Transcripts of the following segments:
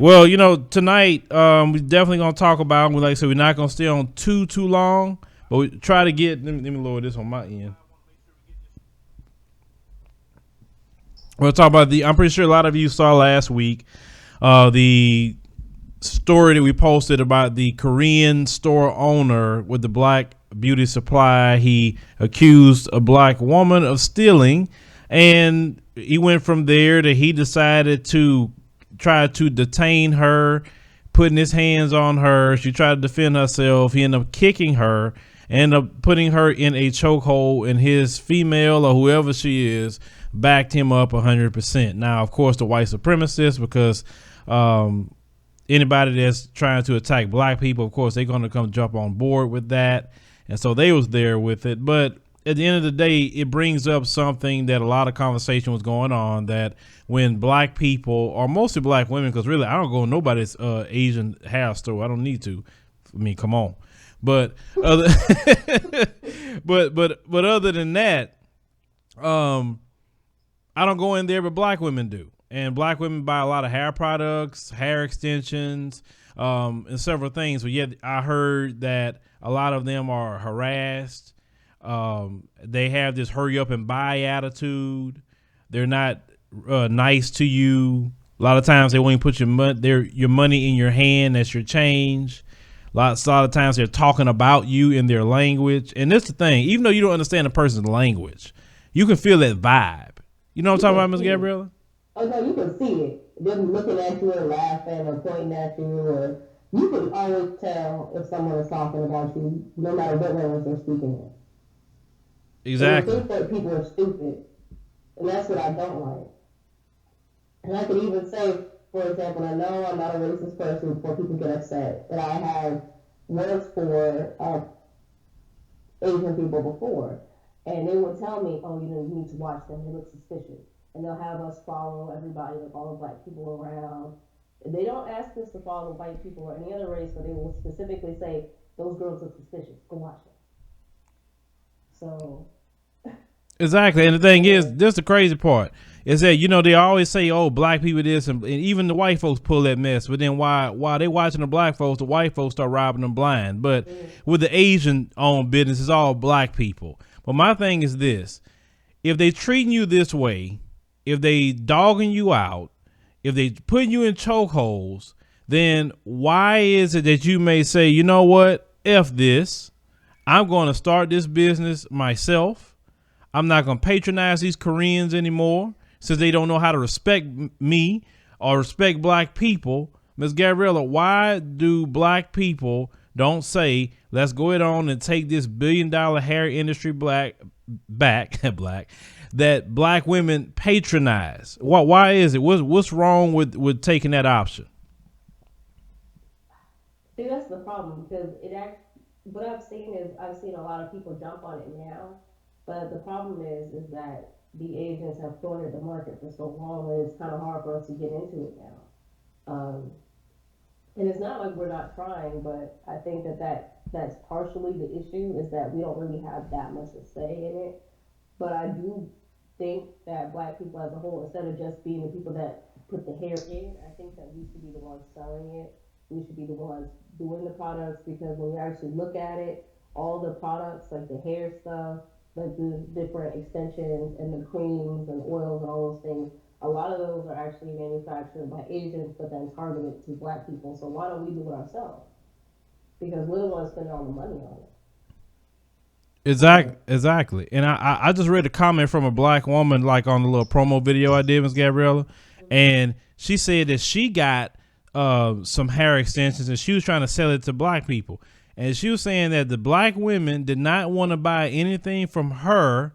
Well, tonight we're definitely gonna talk about. Like I said, we're not gonna stay on too long, but we try to get. Let me lower this on my end. We'll talk about I'm pretty sure a lot of you saw last week the story that we posted about the Korean store owner with the black beauty supply. He accused a black woman of stealing, and he went from there to he decided to try to detain her, putting his hands on her. She tried to defend herself. He ended up kicking her, ended up putting her in a chokehold, and his female or whoever she is backed him up 100%. Now, of course, the white supremacists, because anybody that's trying to attack black people, of course, they're going to come jump on board with that. And so they was there with it. But at the end of the day, it brings up something that a lot of conversation was going on, that when black people, or mostly black women, because really I don't go to nobody's Asian hair store. I don't need to. I mean, come on. But other but other than that, I don't go in there, but black women do. And black women buy a lot of hair products, hair extensions, and several things. But yet I heard that a lot of them are harassed. They have this hurry up and buy attitude. They're not nice to you. A lot of times they won't even put your money in your hand. That's your change. A lot of times they're talking about you in their language. And that's the thing. Even though you don't understand a person's language, you can feel that vibe. You know what I'm talking about, Ms. Gabriella? Oh, no, you can see it. Them looking at you and laughing or pointing at you, or you can always tell if someone is talking about you, no matter what language they're speaking in. Exactly. And they think that people are stupid, and that's what I don't like. And I could even say, for example, I know I'm not a racist person before people get upset, but I have worked for Asian people before, and they would tell me, oh, you need to watch them, they look suspicious. And they'll have us follow everybody, like all the black people around. They don't ask us to follow white people or any other race, but they will specifically say, those girls look suspicious, go watch them. So. Exactly. And the thing is, this is the crazy part, is that, they always say, oh, black people this, and even the white folks pull that mess. But then while they watching the black folks, the white folks start robbing them blind. But with the Asian-owned business, it's all black people. But my thing is this. If they treating you this way, if they dogging you out, if they putting you in chokeholds, then why is it that you may say, you know what, F this, I'm going to start this business myself. I'm not going to patronize these Koreans anymore, since they don't know how to respect me or respect black people. Ms. Gabriella, why do black people don't say, let's go ahead on and take this $1 billion hair industry back, that black women patronize? Why is it? What's wrong with taking that option? See, that's the problem, because what I've seen a lot of people jump on it now, but the problem is that the agents have cornered the market for so long that it's kind of hard for us to get into it now. And it's not like we're not trying, but I think that's partially the issue, is that we don't really have that much to say in it. But I do think that black people as a whole, instead of just being the people that put the hair in, I think that we should be the ones selling it. We should be the ones doing the products, because when you actually look at it, all the products, like the hair stuff, like the different extensions and the creams and oils and all those things, a lot of those are actually manufactured by Asians, but then targeted to black people. So why don't we do it ourselves? Because we're the ones spending all the money on it. Exactly. And I just read a comment from a black woman, like on the little promo video I did, Ms. Gabriella, and she said that she got some hair extensions and she was trying to sell it to black people. And she was saying that the black women did not want to buy anything from her,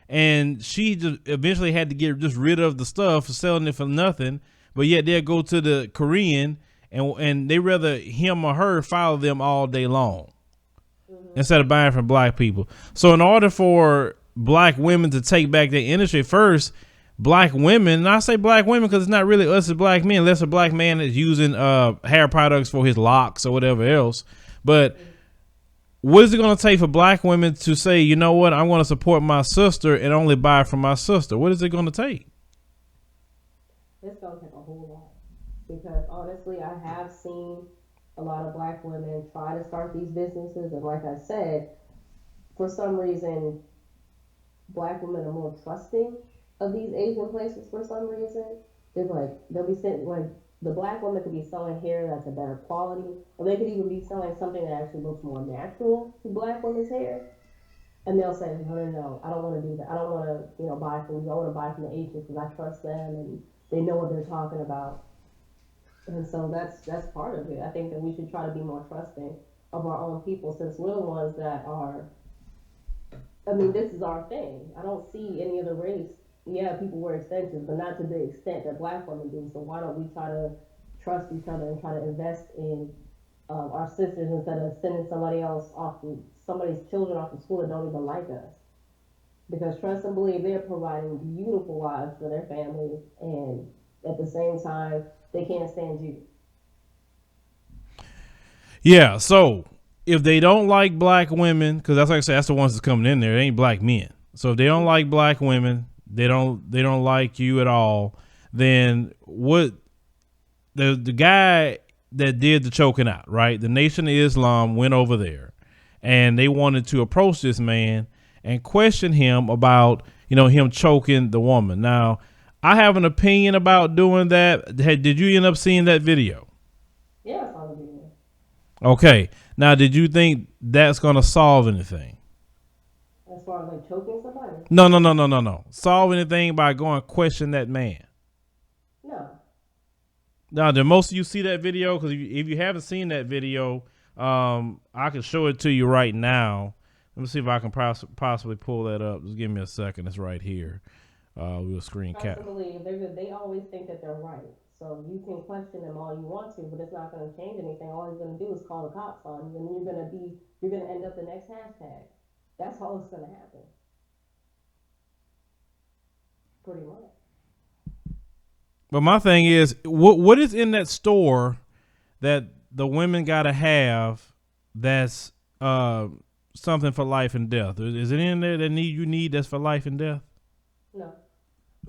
and she just eventually had to get just rid of the stuff for selling it for nothing. But yet they'll go to the Korean and they rather him or her follow them all day long instead of buying from black people. So in order for black women to take back their industry, first, black women, and I say black women because it's not really us as black men, unless a black man is using hair products for his locks or whatever else. But what is it going to take for black women to say, you know what, I'm going to support my sister and only buy from my sister? What is it going to take? It's going to take a whole lot. because honestly, I have seen a lot of black women try to start these businesses, and like I said, for some reason, black women are more trusting of these Asian places for some reason. They're like they'll be sitting like the black woman could be selling hair that's a better quality, or they could even be selling something that actually looks more natural to black women's hair. And they'll say, no, no, no, I don't want to do that. I don't want to, buy from you. I want to buy from the Asians because I trust them and they know what they're talking about. And so that's part of it. I think that we should try to be more trusting of our own people since we're the ones that are. I mean, this is our thing. I don't see any other race. Yeah, people wear extensions, but not to the extent that black women do. So why don't we try to trust each other and try to invest in our sisters instead of sending somebody's children off to school that don't even like us? Because trust and believe they're providing beautiful lives for their families, and at the same time, they can't stand you. Yeah, so if they don't like black women, because that's like I said, that's the ones that's coming in there. They ain't black men. So if they don't like black women, they don't like you at all. Then what? The guy that did the choking out, right? The Nation of Islam went over there, and they wanted to approach this man and question him about him choking the woman. Now, I have an opinion about doing that. Did you end up seeing that video? Yeah, I saw the video. Okay. Now, did you think that's going to solve anything? As far as like choking somebody? No. Solve anything by going question that man? No. Now, did most of you see that video? Because if you haven't seen that video, I can show it to you right now. Let me see if I can possibly pull that up. Just give me a second. It's right here. We'll screen cap. They always think that they're right. So you can question them all you want to, but it's not going to change anything. All he's going to do is call the cops on you, and you're going to end up the next hashtag. That's all that's going to happen. Pretty much. But my thing is, what is in that store that the women got to have that's something for life and death? Is it in there that you need that's for life and death? No.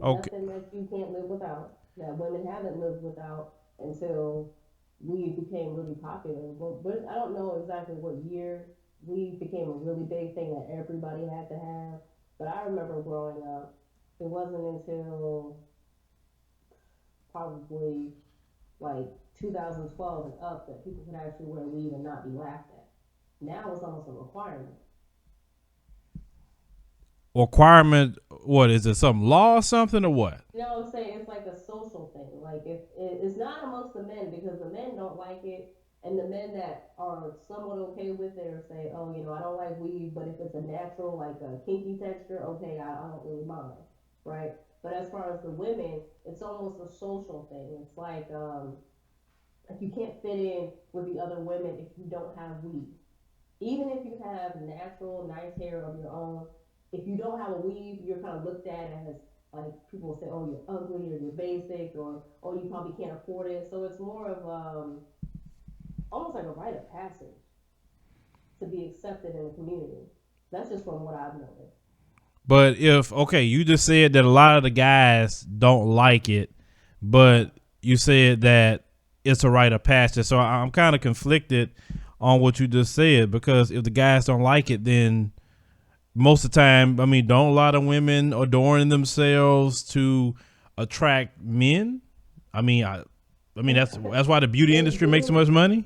Okay. Nothing that you can't live without. That women haven't lived without until weed became really popular. But I don't know exactly what year weed became a really big thing that everybody had to have. But I remember growing up, it wasn't until probably like 2012 and up that people could actually wear weed and not be laughed at. Now it's almost a requirement. Requirement? What is it? Some law or something or what? No, I'm saying it's like a social thing. Like if it's not amongst the men because the men don't like it, and the men that are somewhat okay with it or say, oh, I don't like weed, but if it's a natural, like a kinky texture, okay, I don't really mind, right? But as far as the women, it's almost a social thing. It's like you can't fit in with the other women if you don't have weed. Even if you have natural, nice hair of your own, if you don't have a weave, you're kind of looked at as like people will say, oh, you're ugly or you're basic or oh, you probably can't afford it. So it's more of almost like a rite of passage to be accepted in the community. That's just from what I've noticed. But you just said that a lot of the guys don't like it, but you said that it's a rite of passage. So I'm kind of conflicted on what you just said, because if the guys don't like it, then most of the time, don't a lot of women adorn themselves to attract men? That's why the beauty industry makes so much money.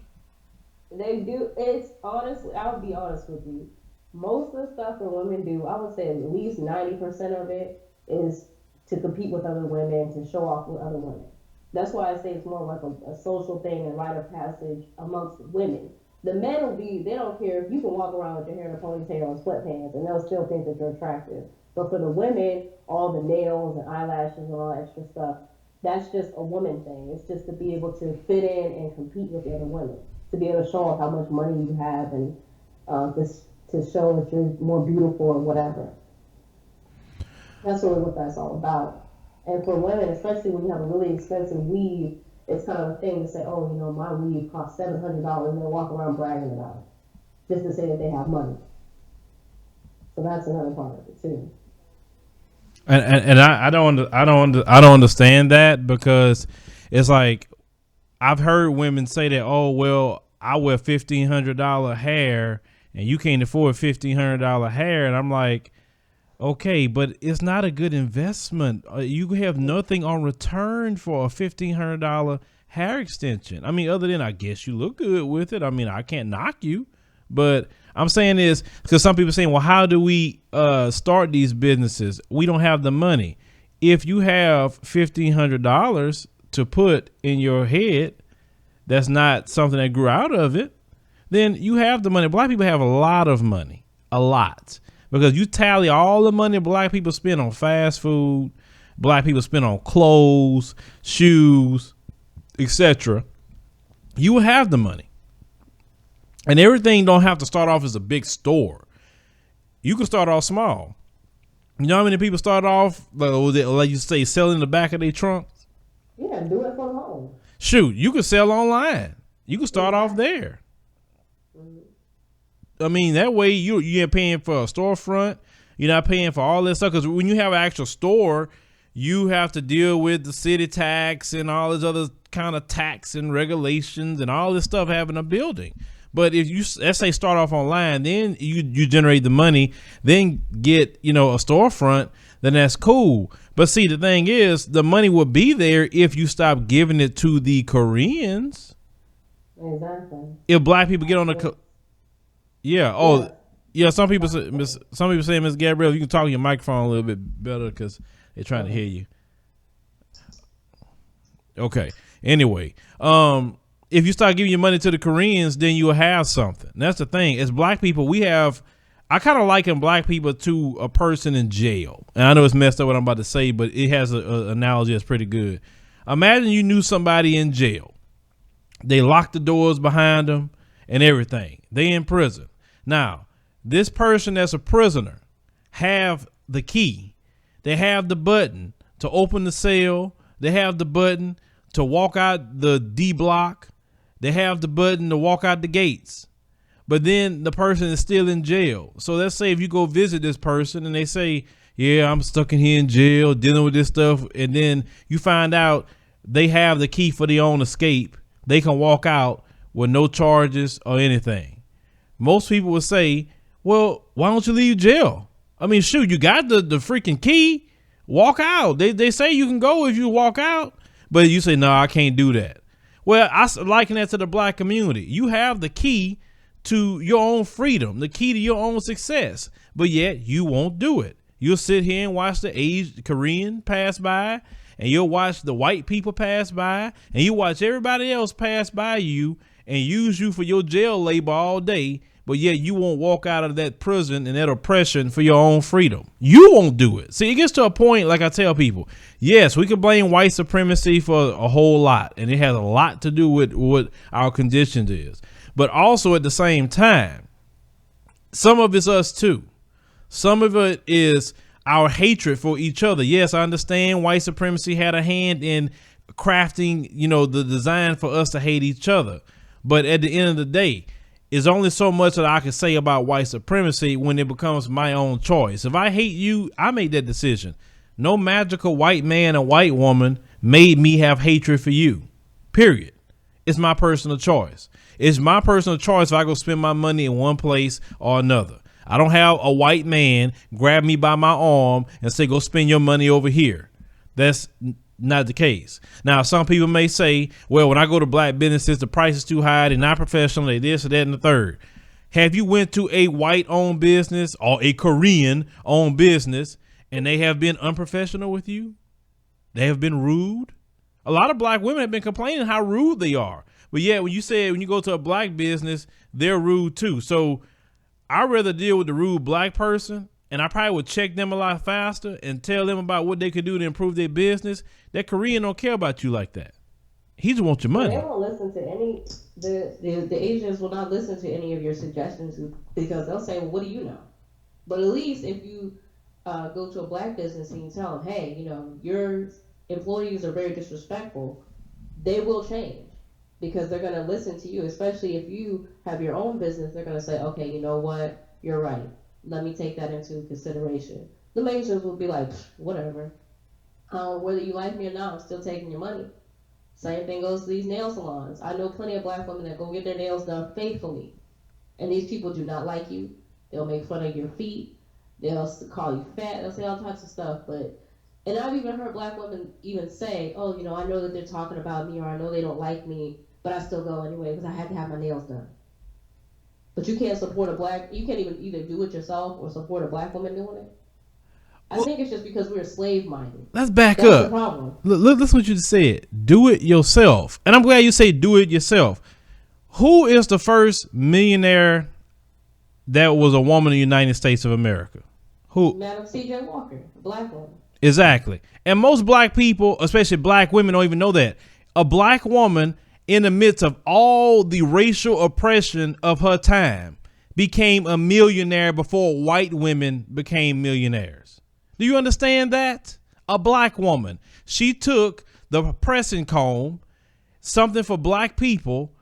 They do. It's honestly, I'll be honest with you. Most of the stuff that women do, I would say at least 90% of it is to compete with other women, to show off with other women. That's why I say it's more like a social thing and rite of passage amongst women. The men they don't care if you can walk around with your hair in a ponytail and sweatpants and they'll still think that you're attractive. But for the women, all the nails and eyelashes and all that extra stuff, that's just a woman thing. It's just to be able to fit in and compete with the other women, to be able to show off how much money you have and to show that you're more beautiful or whatever. That's really what that's all about. And for women, especially when you have a really expensive weave, it's kind of a thing to say, oh, my weave costs $700, and they walk around bragging about it, just to say that they have money. So that's another part of it too. And I don't understand that, because it's like I've heard women say that, oh well, I wear $1,500 hair and you can't afford $1,500 hair, and I'm like, okay, but it's not a good investment. You have nothing on return for a $1,500 hair extension. I mean, other than I guess you look good with it. I mean, I can't knock you, but I'm saying is because some people are saying, well, how do we start these businesses? We don't have the money. If you have $1,500 to put in your head, that's not something that grew out of it, then you have the money. Black people have a lot of money, a lot. Because you tally all the money black people spend on fast food, black people spend on clothes, shoes, etc. You will have the money. And everything don't have to start off as a big store. You can start off small. You know how many people start off, like you say, selling the back of their trunks? Yeah, do it from home. Shoot, you can sell online. You can start off there. I mean, that way you ain't paying for a storefront. You're not paying for all this stuff. Because when you have an actual store, you have to deal with the city tax and all this other kind of tax and regulations and all this stuff having a building. But if you, let's say, start off online, then you generate the money, then get, a storefront, then that's cool. But see, the thing is, the money will be there if you stop giving it to the Koreans. Exactly. If black people get on the... Yeah. Oh, yeah. Some people say, Miss Gabrielle, you can talk on your microphone a little bit better because they're trying to hear you. Okay. Anyway, if you start giving your money to the Koreans, then you'll have something. And that's the thing. As black people, I kind of liken black people to a person in jail. And I know it's messed up what I'm about to say, but it has an analogy that's pretty good. Imagine you knew somebody in jail. They locked the doors behind them and everything. They in prison. Now, this person that's a prisoner have the key. They have the button to open the cell. They have the button to walk out the D block. They have the button to walk out the gates. But then the person is still in jail. So let's say if you go visit this person and they say, yeah, I'm stuck in here in jail dealing with this stuff. And then you find out they have the key for their own escape. They can walk out with no charges or anything. Most people would say, well, why don't you leave jail? I mean, shoot, you got the freaking key. Walk out. They say you can go if you walk out. But you say, no, I can't do that. Well, I liken that to the black community. You have the key to your own freedom, the key to your own success, but yet you won't do it. You'll sit here and watch the Korean pass by, and you'll watch the white people pass by, and you watch everybody else pass by you and use you for your jail labor all day, but yet you won't walk out of that prison and that oppression for your own freedom. You won't do it. See, it gets to a point, like I tell people, yes, we can blame white supremacy for a whole lot, and it has a lot to do with what our conditions is. But also at the same time, some of it's us too. Some of it is our hatred for each other. Yes, I understand white supremacy had a hand in crafting, the design for us to hate each other. But at the end of the day, there's only so much that I can say about white supremacy when it becomes my own choice. If I hate you, I made that decision. No magical white man or white woman made me have hatred for you. Period. It's my personal choice. It's my personal choice if I go spend my money in one place or another. I don't have a white man grab me by my arm and say, go spend your money over here. That's not the case. Now, some people may say, well, when I go to black businesses, the price is too high. They're not professional. They this or that and the third. Have you went to a white owned business or a Korean owned business and they have been unprofessional with you? They have been rude. A lot of black women have been complaining how rude they are. But yeah, when you go to a black business, they're rude too. So I'd rather deal with the rude black person, and I probably would check them a lot faster and tell them about what they could do to improve their business. That Korean don't care about you like that. He just wants your money. They won't listen to any, the Asians will not listen to any of your suggestions because they'll say, well, what do you know? But at least if you go to a black business and you tell them, hey, your employees are very disrespectful, they will change because they're going to listen to you, especially if you have your own business. They're going to say, okay, you know what? You're right. Let me take that into consideration. The Asians will be like, whatever. Whether you like me or not, I'm still taking your money. Same thing goes to these nail salons. I know plenty of black women that go get their nails done faithfully, and these people do not like you. They'll make fun of your feet. They'll call you fat. They'll say all types of stuff. And I've even heard black women even say, "Oh, I know that they're talking about me, or I know they don't like me, but I still go anyway because I had to have my nails done." But you can't you can't even either do it yourself or support a black woman doing it. I think it's just because we're slave minded. Let's back That's up. the problem. Look, listen what you just said. Do it yourself. And I'm glad you say do it yourself. Who is the first millionaire that was a woman in the United States of America? Who? Madam C.J. Walker, a black woman. Exactly. And most black people, especially black women, don't even know that. A black woman in the midst of all the racial oppression of her time became a millionaire before white women became millionaires. Do you understand that? A black woman. She took the pressing comb, something for black people,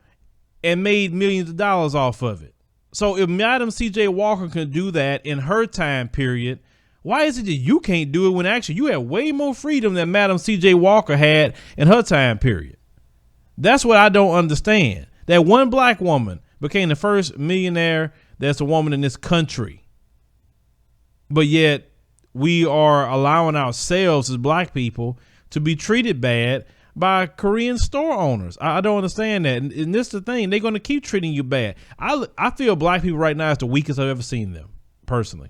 and made millions of dollars off of it. So if Madam C.J. Walker can do that in her time period, why is it that you can't do it when actually you have way more freedom than Madam C.J. Walker had in her time period? That's what I don't understand. That one black woman became the first millionaire that's a woman in this country. But yet we are allowing ourselves as black people to be treated bad by Korean store owners. I don't understand that. And this is the thing. They're going to keep treating you bad. I feel black people right now is the weakest I've ever seen them, personally.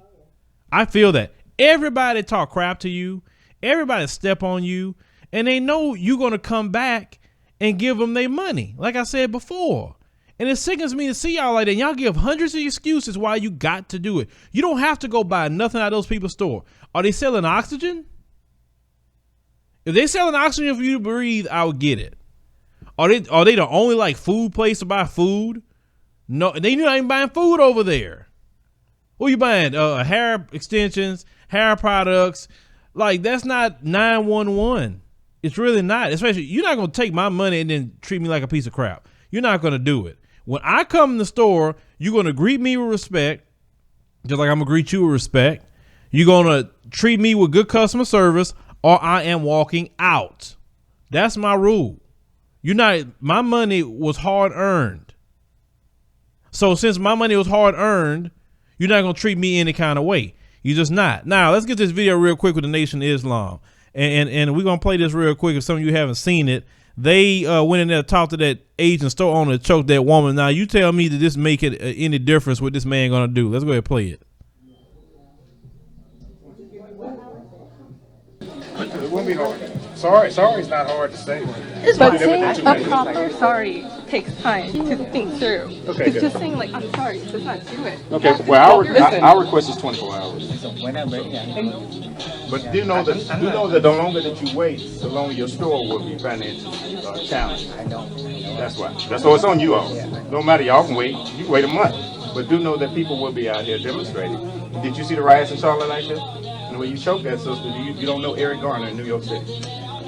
I feel that. Everybody talk crap to you. Everybody step on you. And they know you're going to come back and give them their money, like I said before. And it sickens me to see y'all like that. Y'all give hundreds of excuses why you got to do it. You don't have to go buy nothing out of those people's store. Are they selling oxygen? If they selling oxygen for you to breathe, I would get it. Are they the only like food place to buy food? No, they not even buying food over there. What are you buying? Hair extensions, hair products. Like that's not 911. It's really not. Especially you're not gonna take my money and then treat me like a piece of crap. You're not gonna do it. When I come in the store, you're gonna greet me with respect, just like I'm gonna greet you with respect. You're gonna treat me with good customer service, or I am walking out. That's my rule. My money was hard earned. So since my money was hard earned, you're not gonna treat me any kind of way. You're just not. Now let's get this video real quick with the Nation of Islam, and we're gonna play this real quick. If some of you haven't seen it, they went in there and talked to that Asian store owner that choked that woman. Now you tell me that this make it any difference what this man gonna do. Let's go ahead and play it. It won't be hard. Sorry is not hard to say. But saying a proper sorry takes time to think through. Okay, It's good. just saying like I'm sorry does not do it. Okay, well our request is 24 hours. But do know that the longer that you wait, the longer your store will be financially challenged. I know. That's why. So it's on you all. No matter, y'all can wait. You can wait a month. But do know that people will be out here demonstrating. Did you see the riots in Charlotte like that? And the way you choked that sister, you don't know Eric Garner in New York City.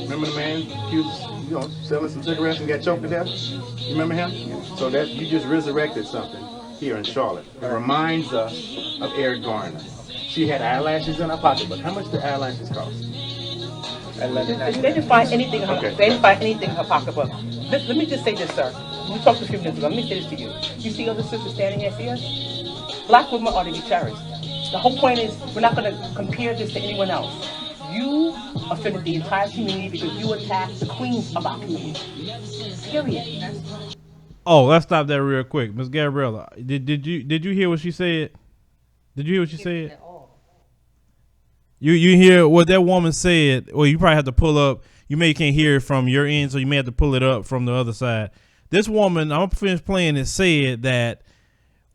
Remember the man accused, selling some cigarettes and got choked to death? You remember him? So that you just resurrected something here in Charlotte. It reminds us of Eric Garner. She had eyelashes in her pocketbook. How much did eyelashes cost? They didn't find anything. Okay. They didn't find anything in her pocketbook. Let me just say this, sir. We talked a few minutes ago. Let me say this to you. You see other sisters standing here, see us? Black women are to be cherished. The whole point is we're not going to compare this to anyone else. You offended the entire community because you attacked the queens of our community. Period. Oh, let's stop that real quick, Miss Gabriella. Did you hear what she said? Did you hear what she said? You hear what that woman said? Well, you probably have to pull up. You may can't hear it from your end, so you may have to pull it up from the other side. This woman, I'm gonna finish playing it, said that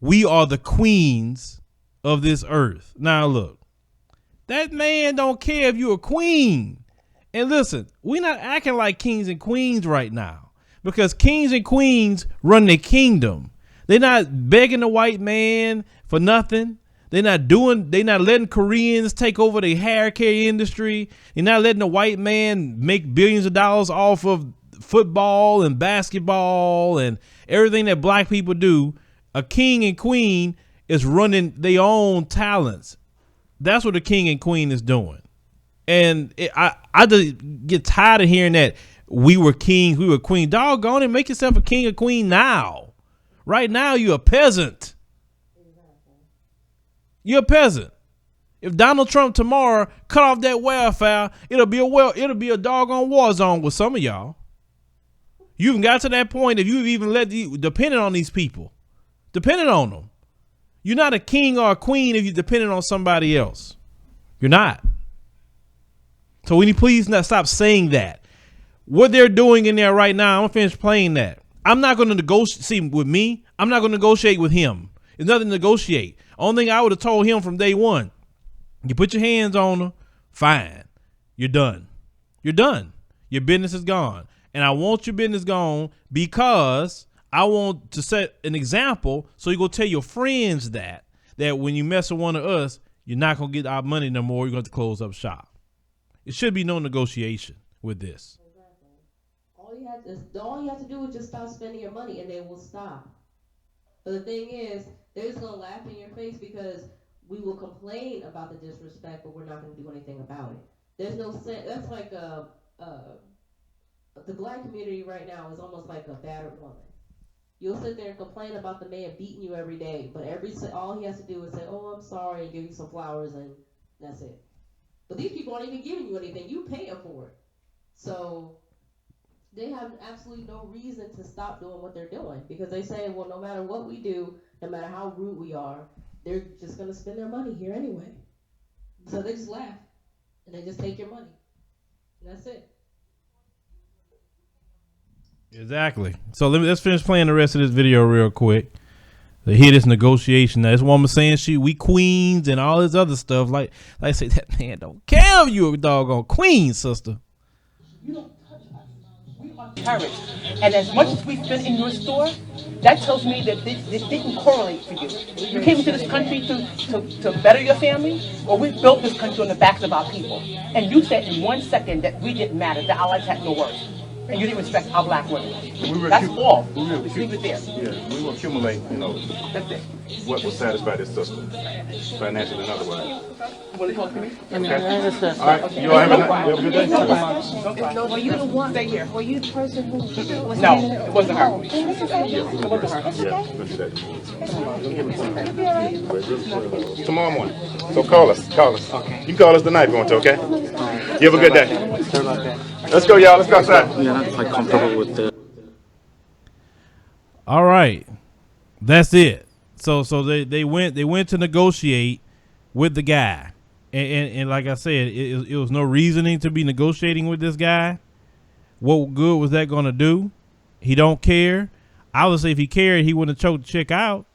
we are the queens of this earth. Now look, that man don't care if you're a queen. And listen, we're not acting like kings and queens right now because kings and queens run their kingdom. They're not begging the white man for nothing. They're not letting Koreans take over the hair care industry. They're not letting the white man make billions of dollars off of football and basketball and everything that black people do. A king and queen is running their own talents. That's what the king and queen is doing. And I just get tired of hearing that we were kings, we were queen. Doggone it, make yourself a king or queen now. Right now, you're a peasant. You're a peasant. If Donald Trump tomorrow cut off that welfare, it'll be a doggone war zone with some of y'all. You even got to that point if you've even depending on these people, depending on them. You're not a king or a queen if you're dependent on somebody else. You're not. So will you please not stop saying that? What they're doing in there right now, I'm gonna finish playing that. I'm not going to negotiate. See, with me, I'm not going to negotiate with him. There's nothing to negotiate. Only thing I would have told him from day one, you put your hands on her, fine. You're done. You're done. Your business is gone. And I want your business gone because I want to set an example so you go tell your friends that when you mess with one of us, you're not going to get our money no more. You're going to have to close up shop. It should be no negotiation with this. All you have to do is just stop spending your money and they will stop. But the thing is, they're just going to laugh in your face because we will complain about the disrespect, but we're not going to do anything about it. There's no sense. That's like the black community right now is almost like a battered woman. You'll sit there and complain about the man beating you every day, but all he has to do is say, "Oh, I'm sorry," and give you some flowers, and that's it. But these people aren't even giving you anything. You pay for it. So they have absolutely no reason to stop doing what they're doing because they say, well, no matter what we do, no matter how rude we are, they're just going to spend their money here anyway. So they just laugh and they just take your money. And that's it. Exactly. So let's finish playing the rest of this video real quick. To hear this negotiation. Now, this woman saying we queens and all this other stuff. Like I say, that man don't care if you a doggone queen, sister. You don't touch us. We are terrorists. And as much as we spend in your store, that tells me that this didn't correlate for you. You came into this country to better your family, or we built this country on the backs of our people. And you said in 1 second that we didn't matter, that our lives had no worth. And you didn't respect our black women. That's all. Just leave it there. Yeah, we will accumulate, That's it. what will satisfy this system, financially and otherwise. You want to talk to me? Okay. All right, you all have a good day. Don't cry. Were you the one? Stay here. Were you the person who was No, it wasn't her. It wasn't her. Yeah, we'll do that. Tomorrow morning. So call us. Okay. You can call us tonight if you want to, okay? You have a good day. Let's go, y'all. Let's go outside. Yeah, that's like comfortable with the. All right, that's it. So they went to negotiate with the guy, and like I said, it was no reasoning to be negotiating with this guy. What good was that going to do? He don't care. Obviously, if he cared, he wouldn't have choked the chick out.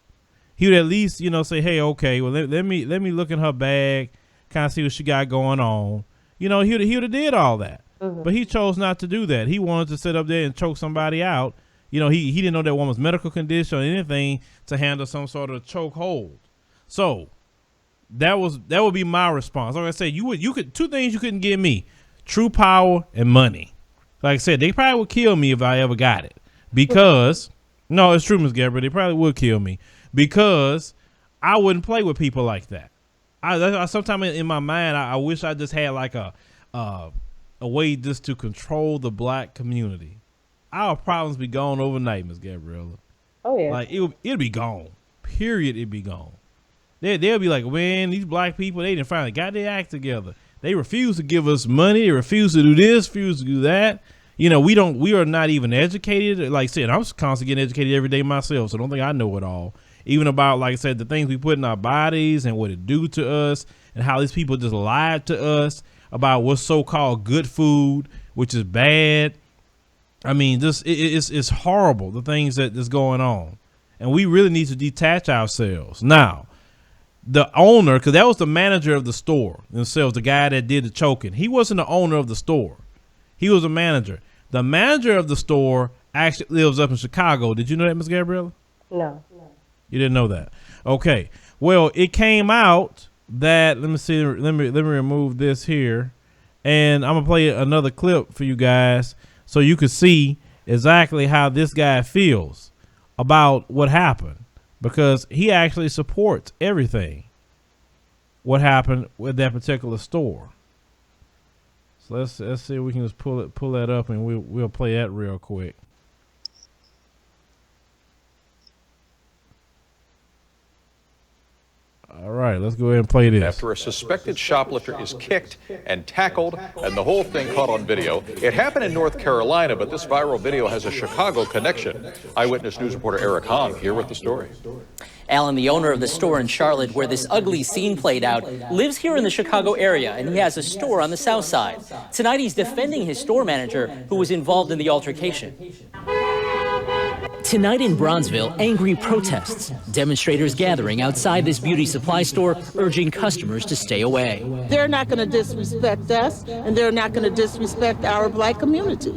He would at least say, hey, okay, well let me look in her bag, kind of see what she got going on. He would have did all that. Mm-hmm. But he chose not to do that. He wanted to sit up there and choke somebody out. He didn't know that woman's medical condition or anything to handle some sort of choke hold. So that would be my response. Like I said, you could two things you couldn't give me: true power and money. Like I said, they probably would kill me if I ever got it. Because no, it's true, Ms. Gabriel, they probably would kill me because I wouldn't play with people like that. I sometimes in my mind I wish I just had like a way just to control the black community. Our problems be gone overnight, Miss Gabriella. Oh yeah. Like it'll be gone. Period. It'd be gone. They'll be like, man, these black people, they didn't finally got their act together. They refuse to give us money. They refuse to do this, refuse to do that. We are not even educated. Like I said, I'm constantly getting educated every day myself, so don't think I know it all. Even about, like I said, the things we put in our bodies and what it do to us and how these people just lied to us about what's so-called good food, which is bad. I mean, it's horrible, the things that's going on. And we really need to detach ourselves. Now, the owner, because that was the manager of the store themselves, the guy that did the choking. He wasn't the owner of the store. He was a manager. The manager of the store actually lives up in Chicago. Did you know that, Ms. Gabriella? No. You didn't know that. Okay. Well, it came out that, let me see, let me remove this here. And I'm going to play another clip for you guys so you can see exactly how this guy feels about what happened, because he actually supports everything what happened with that particular store. So let's see if we can just pull that up, and we'll play that real quick. All right, let's go ahead and play this. After a suspected shoplifter is kicked and tackled, and the whole thing caught on video. It happened in North Carolina, but this viral video has a Chicago connection. Eyewitness News reporter Eric Hahn here with the story. Alan, the owner of the store in Charlotte where this ugly scene played out, lives here in the Chicago area, and he has a store on the south side. Tonight, he's defending his store manager who was involved in the altercation. Tonight in Bronzeville, angry protests. Demonstrators gathering outside this beauty supply store, urging customers to stay away. They're not going to disrespect us, and they're not going to disrespect our black community.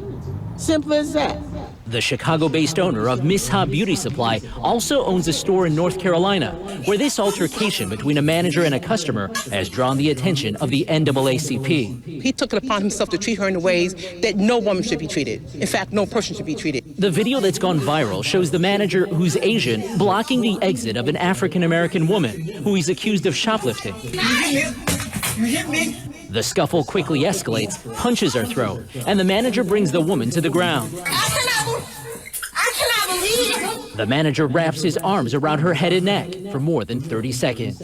Simple as that. The Chicago-based owner of Miss Ha Beauty Supply also owns a store in North Carolina, where this altercation between a manager and a customer has drawn the attention of the NAACP. He took it upon himself to treat her in ways that no woman should be treated. In fact, no person should be treated. The video that's gone viral shows the manager, who's Asian, blocking the exit of an African-American woman who he's accused of shoplifting. You hit me. The scuffle quickly escalates, punches are thrown, and the manager brings the woman to the ground. I cannot believe it. The manager wraps his arms around her head and neck for more than 30 seconds.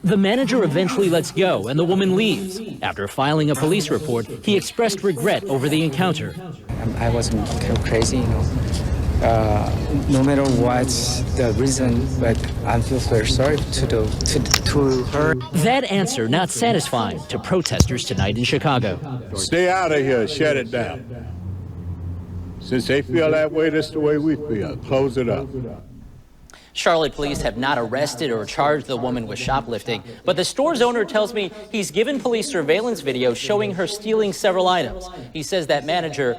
The manager eventually lets go and the woman leaves. After filing a police report, he expressed regret over the encounter. I wasn't crazy, you know. No matter what's the reason, but I feel very sorry to her. That answer not satisfying to protesters tonight in Chicago. Stay out of here, shut it down. Since they feel that way, that's the way we feel. Close it up. Charlotte police have not arrested or charged the woman with shoplifting, but the store's owner tells me he's given police surveillance video showing her stealing several items. He says that the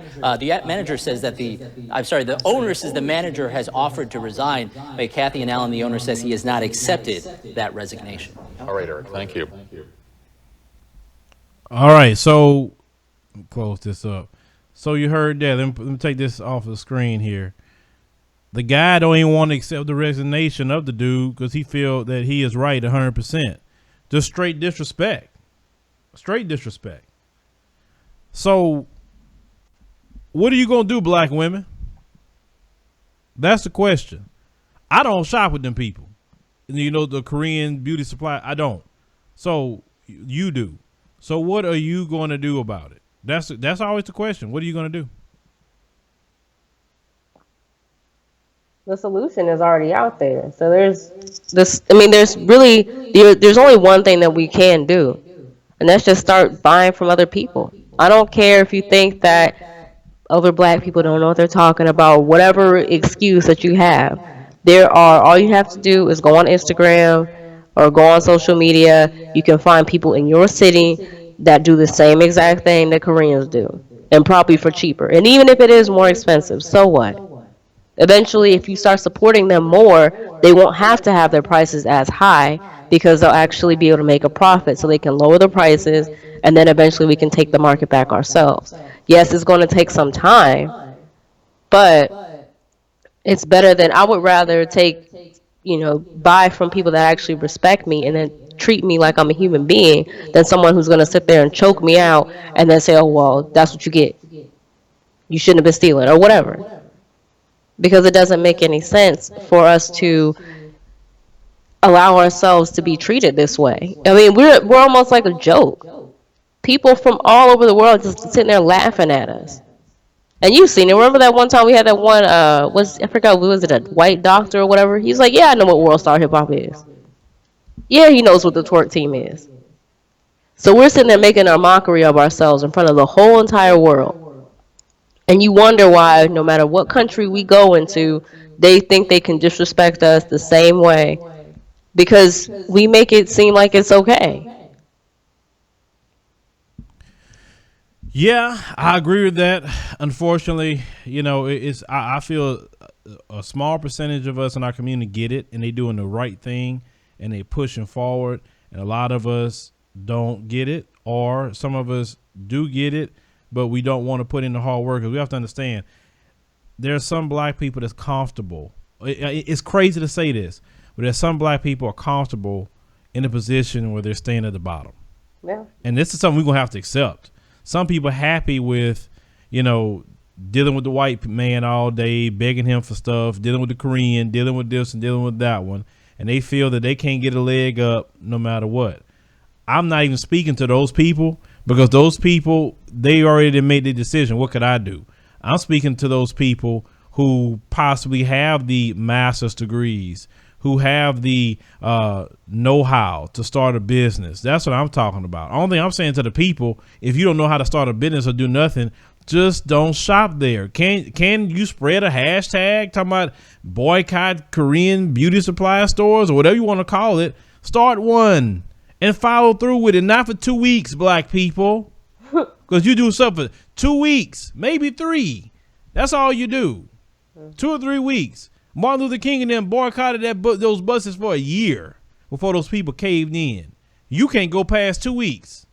owner says the manager has offered to resign, but Kathy and Alan, the owner, says he has not accepted that resignation. All right, Eric, thank you. All right, so close this up. So you heard that. Let me take this off the screen here. The guy don't even want to accept the resignation of the dude because he feel that he is right 100%. Just straight disrespect. Straight disrespect. So what are you going to do, black women? That's the question. I don't shop with them people. You know, the Korean beauty supply, I don't. So you do. So what are you going to do about it? That's always the question. What are you going to do? The solution is already out there. So there's only one thing that we can do, and that's just start buying from other people. I don't care if you think that other black people don't know what they're talking about, whatever excuse that you have. All you have to do is go on Instagram or go on social media. You can find people in your city that do the same exact thing that Koreans do, and probably for cheaper. And even if it is more expensive, so what? Eventually, if you start supporting them more, they won't have to have their prices as high because they'll actually be able to make a profit, so they can lower the prices, and then eventually we can take the market back ourselves. Yes, it's going to take some time, but it's better than, I would rather buy from people that actually respect me and then treat me like I'm a human being than someone who's going to sit there and choke me out and then say, oh, well, that's what you get. You shouldn't have been stealing or whatever. Because it doesn't make any sense for us to allow ourselves to be treated this way. I mean, we're almost like a joke. People from all over the world just sitting there laughing at us. And you've seen it. Remember that one time we had that one, I forgot, was it a white doctor or whatever? He's like, yeah, I know what World Star Hip Hop is. Yeah, he knows what the twerk team is. So we're sitting there making a mockery of ourselves in front of the whole entire world. And you wonder why, no matter what country we go into, they think they can disrespect us the same way because we make it seem like it's okay. Yeah, I agree with that. Unfortunately, I feel a small percentage of us in our community get it, and they doing the right thing, and they pushing forward, and a lot of us don't get it, or some of us do get it, but we don't want to put in the hard work because we have to understand there's some black people that's comfortable. It's crazy to say this, but there's some black people are comfortable in a position where they're staying at the bottom. Yeah. And this is something we're gonna have to accept. Some people happy with, dealing with the white man all day, begging him for stuff, dealing with the Korean, dealing with this and dealing with that one, and they feel that they can't get a leg up no matter what. I'm not even speaking to those people, because those people, they already made their decision. What could I do? I'm speaking to those people who possibly have the master's degrees, who have the know-how to start a business. That's what I'm talking about. Only thing I'm saying to the people, if you don't know how to start a business or do nothing, just don't shop there. Can you spread a hashtag talking about boycott Korean beauty supply stores or whatever you want to call it? Start one and follow through with it. Not for 2 weeks, black people, because you do something for 2 weeks, maybe 3. That's all you do. 2 or 3 weeks. Martin Luther King and them boycotted those buses for a year before those people caved in. You can't go past 2 weeks.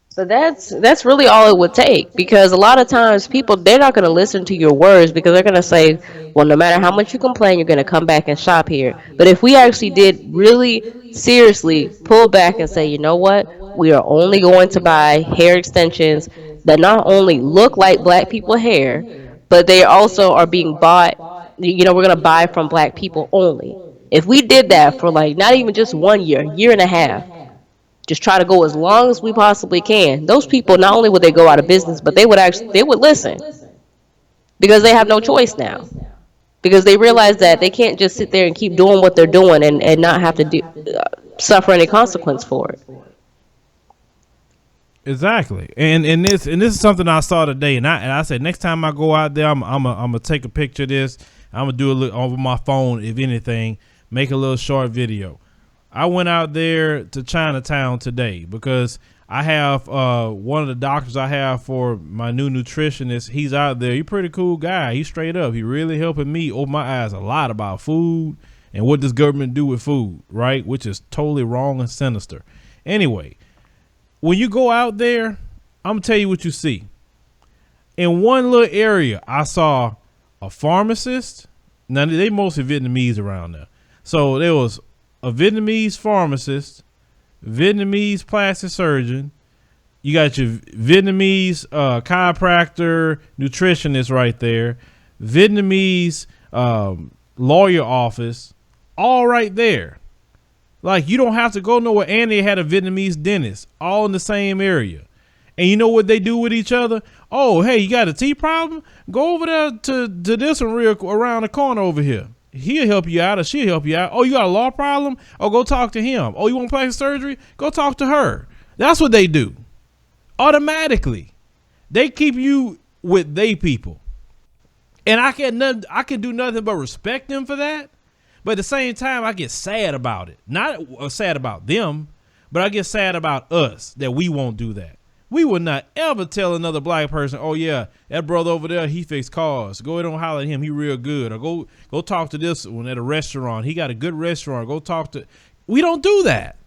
So that's really all it would take, because a lot of times people, they're not going to listen to your words, because they're going to say, well, no matter how much you complain, you're going to come back and shop here. But if we actually did really seriously pull back and say, you know what, we are only going to buy hair extensions that not only look like black people hair, but they also are being bought, we're going to buy from black people only. If we did that for like not even just 1 year, year and a half, just try to go as long as we possibly can, those people, not only would they go out of business, but they would listen, because they have no choice now, because they realize that they can't just sit there and keep doing what they're doing and not have to suffer any consequence for it. Exactly. And this is something I saw today, and I said next time I go out there, I'm gonna take a picture of this. I'm gonna do it over my phone, if anything, make a little short video. I went out there to Chinatown today because I have one of the doctors I have for my new nutritionist. He's out there. He's a pretty cool guy. He's straight up. He really helping me open my eyes a lot about food and what this government do with food, right? Which is totally wrong and sinister. Anyway, when you go out there, I'm gonna tell you what you see. In one little area, I saw a pharmacist. Now they mostly Vietnamese around there, so there was a Vietnamese pharmacist, Vietnamese plastic surgeon. You got your Vietnamese chiropractor, nutritionist right there, Vietnamese lawyer office, all right there. Like, you don't have to go nowhere. And they had a Vietnamese dentist, all in the same area. And you know what they do with each other? Oh, hey, you got a teeth problem? Go over there to this one around the corner over here. He'll help you out, or she'll help you out. Oh, you got a law problem? Oh, go talk to him. Oh, you want plastic surgery? Go talk to her. That's what they do. Automatically. They keep you with they people. And I can do nothing but respect them for that. But at the same time, I get sad about it. Not sad about them, but I get sad about us that we won't do that. We would not ever tell another black person, oh yeah, that brother over there, he fixed cars. Go ahead and holler at him, he real good. Or go talk to this one at a restaurant. He got a good restaurant. Go talk to. We don't do that.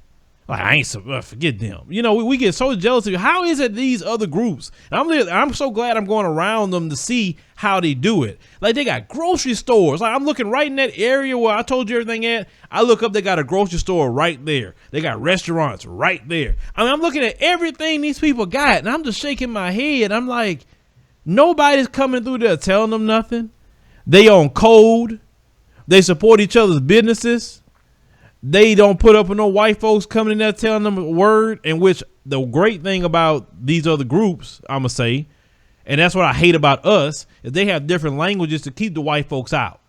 Like, I ain't forget them. We get so jealous of you. How is it these other groups? And I'm so glad I'm going around them to see how they do it. Like, they got grocery stores. Like, I'm looking right in that area where I told you everything at. I look up, they got a grocery store right there. They got restaurants right there. I mean, I'm looking at everything these people got, and I'm just shaking my head. I'm like, nobody's coming through there telling them nothing. They on code. They support each other's businesses. They don't put up with no white folks coming in there telling them a word. In which the great thing about these other groups, I'm gonna say, and that's what I hate about us, is they have different languages to keep the white folks out.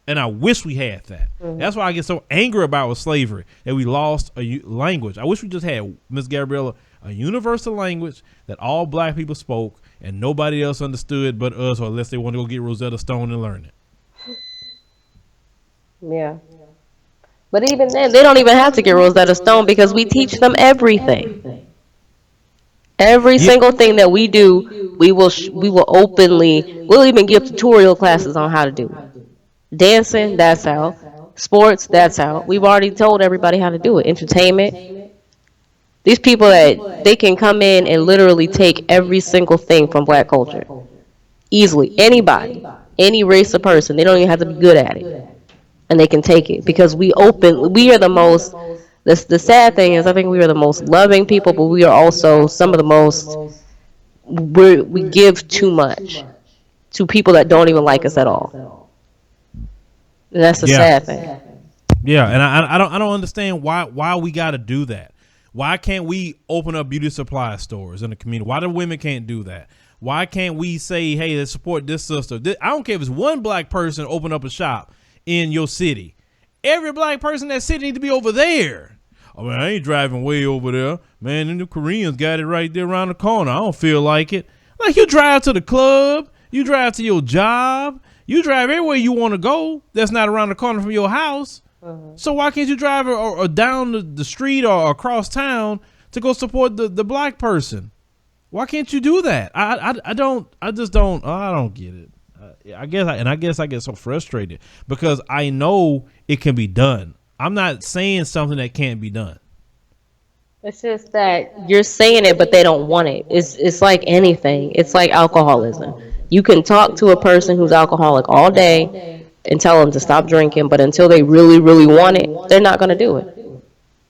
And I wish we had that. Mm-hmm. That's why I get so angry about with slavery, that we lost a language. I wish we just had, Miss Gabriella, a universal language that all black people spoke and nobody else understood but us, or unless they want to go get Rosetta Stone and learn it. Yeah. But even then, they don't even have to get Rosetta Stone, because we teach them everything. Every single thing that we do, we will openly, we'll even give tutorial classes on how to do it. Dancing, that's how. Sports, that's how. We've already told everybody how to do it. Entertainment. These people, that they can come in and literally take every single thing from black culture. Easily. Anybody. Any race or person. They don't even have to be good at it. and they can take it because we are the most. The sad thing is, I think we are the most loving people, but we are also some of the most. We give too much to people that don't even like us at all. And that's the sad thing. Yeah, and I don't understand why we got to do that. Why can't we open up beauty supply stores in the community? Why the women can't do that? Why can't we say, hey, let's support this sister? I don't care if it's one black person open up a shop in your city. Every black person in that city needs to be over there. Oh, man, I ain't driving way over there. Man, and the Koreans got it right there around the corner. I don't feel like it. Like, you drive to the club. You drive to your job. You drive everywhere you want to go that's not around the corner from your house. So why can't you drive or down the street or across town to go support the black person? Why can't you do that? I don't get it. I guess I get so frustrated because I know it can be done. I'm not saying something that can't be done. It's just that you're saying it, but they don't want it. It's like anything. It's like alcoholism. You can talk to a person who's alcoholic all day and tell them to stop drinking, but until they really, really want it, they're not going to do it.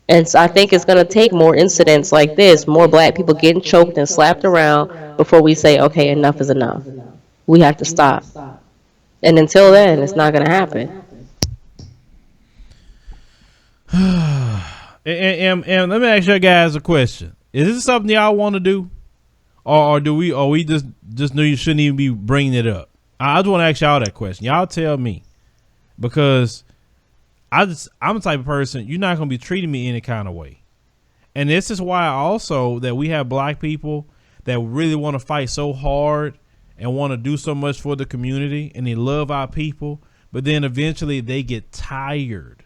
And so I think it's going to take more incidents like this, more black people getting choked and slapped around before we say, okay, enough is enough. We have to stop. And until then, it's not going to happen. And let me ask you guys a question: is this something y'all want to do, or we just knew you shouldn't even be bringing it up? I just want to ask y'all that question. Y'all tell me, because I'm the type of person you're not gonna be treating me any kind of way, and this is why also that we have black people that really want to fight so hard and want to do so much for the community, and they love our people, but then eventually they get tired.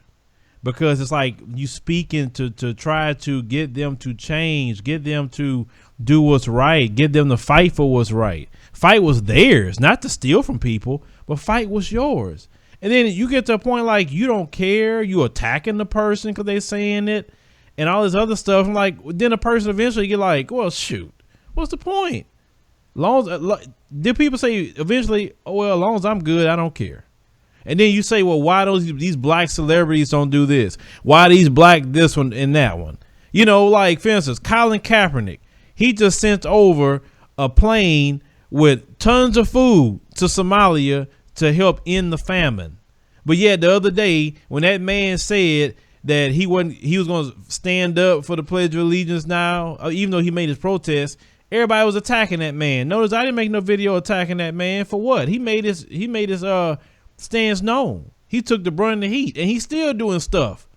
Because it's like you speaking to try to get them to change, get them to do what's right, get them to fight for what's right. Fight was theirs, not to steal from people, but fight was yours. And then you get to a point like you don't care, you attacking the person because they saying it and all this other stuff. I'm like, then the person eventually get like, well, shoot, what's the point? Did people say eventually, oh, well, as long as I'm good, I don't care. And then you say, well, why these black celebrities don't do this? Why these black this one and that one? You know, like, for instance, Colin Kaepernick, he just sent over a plane with tons of food to Somalia to help end the famine. But yet the other day, when that man said that he was going to stand up for the Pledge of Allegiance now, even though he made his protest, everybody was attacking that man. Notice I didn't make no video attacking that man for what? He made his stance known. He took the brunt of the heat, and he's still doing stuff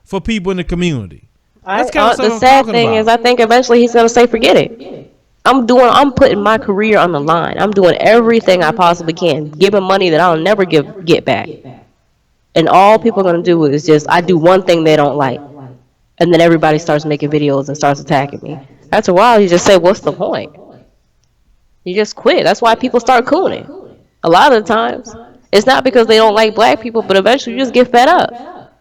for people in the community. That's kind of stuff the sad thing is, I think eventually he's gonna say, "Forget it. I'm putting my career on the line. I'm doing everything I possibly can, giving money that I'll never get back. And all people are gonna do is just I do one thing they don't like, and then everybody starts making videos and starts attacking me. After a while, you just say, "What's the point?" You just quit. That's why people start cooning. A lot of the times. It's not because they don't like black people, but eventually you just get fed up.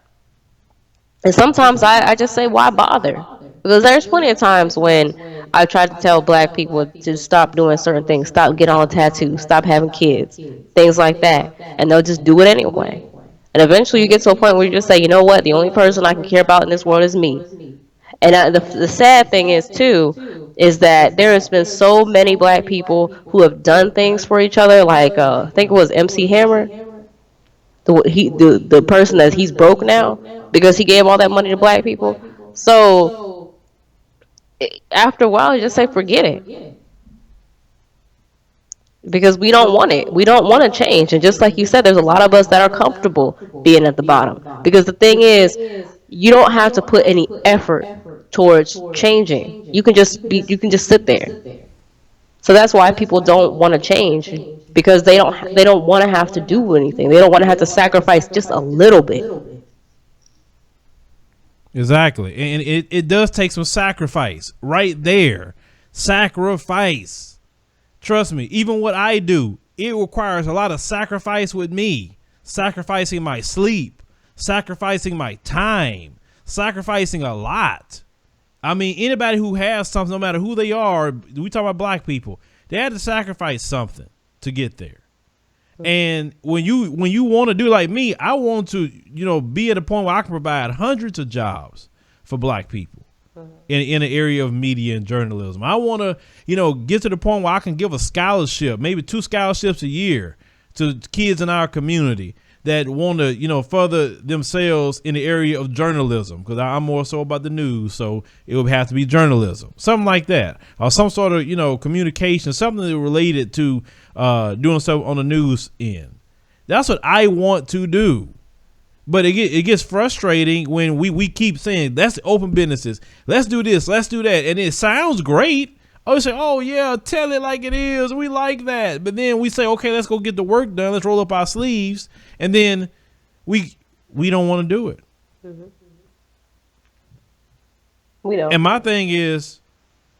And sometimes I just say, why bother? Because there's plenty of times when I tried to tell black people to stop doing certain things, stop getting all the tattoos, stop having kids, things like that. And they'll just do it anyway. And eventually you get to a point where you just say, you know what, the only person I can care about in this world is me. And the sad thing is, too, is that there has been so many black people who have done things for each other, like I think it was MC Hammer, the person that he's broke now because he gave all that money to black people. So after a while, you just say, forget it. Because we don't want it. We don't want to change. And just like you said, there's a lot of us that are comfortable being at the bottom. Because the thing is, you don't have to put any effort towards changing. You can just sit there. So that's why people don't want to change, because they don't want to have to do anything. They don't want to have to sacrifice just a little bit. Exactly. And it does take some sacrifice right there. Sacrifice. Trust me, even what I do, it requires a lot of sacrifice with me. Sacrificing my sleep, sacrificing my time, sacrificing a lot. I mean, anybody who has something, no matter who they are, we talk about black people, they had to sacrifice something to get there. And when you want to do like me, I want to, be at a point where I can provide hundreds of jobs for black people in the area of media and journalism. I want to, get to the point where I can give a scholarship, maybe 2 scholarships a year to kids in our community that want to, further themselves in the area of journalism, because I'm more so about the news, so it would have to be journalism, something like that, or some sort of, communication, something related to doing stuff on the news end. That's what I want to do. But it gets frustrating when we keep saying, let's open businesses, let's do this, let's do that, and it sounds great. Oh, you say, oh yeah, tell it like it is. We like that. But then we say, okay, let's go get the work done. Let's roll up our sleeves, and then we don't want to do it. We don't. And my thing is,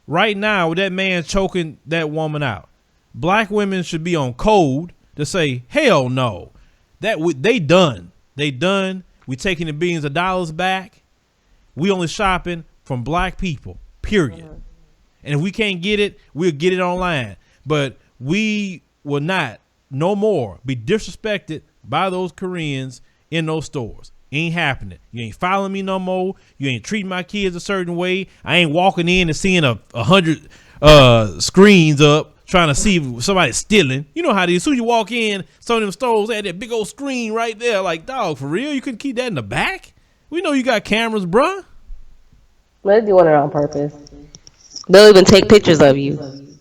right now, with that man choking that woman out, black women should be on code to say, hell no, they done. They done. We taking the billions of dollars back. We only shopping from black people. Period. And if we can't get it, we'll get it online. But we will not, no more, be disrespected by those Koreans in those stores. Ain't happening. You ain't following me no more. You ain't treating my kids a certain way. I ain't walking in and seeing 100 screens up trying to see if somebody's stealing. You know how it is. As soon as you walk in, some of them stores had that big old screen right there. Like, dog, for real? You couldn't keep that in the back? We know you got cameras, bruh. They're doing it on purpose. They'll even take pictures of you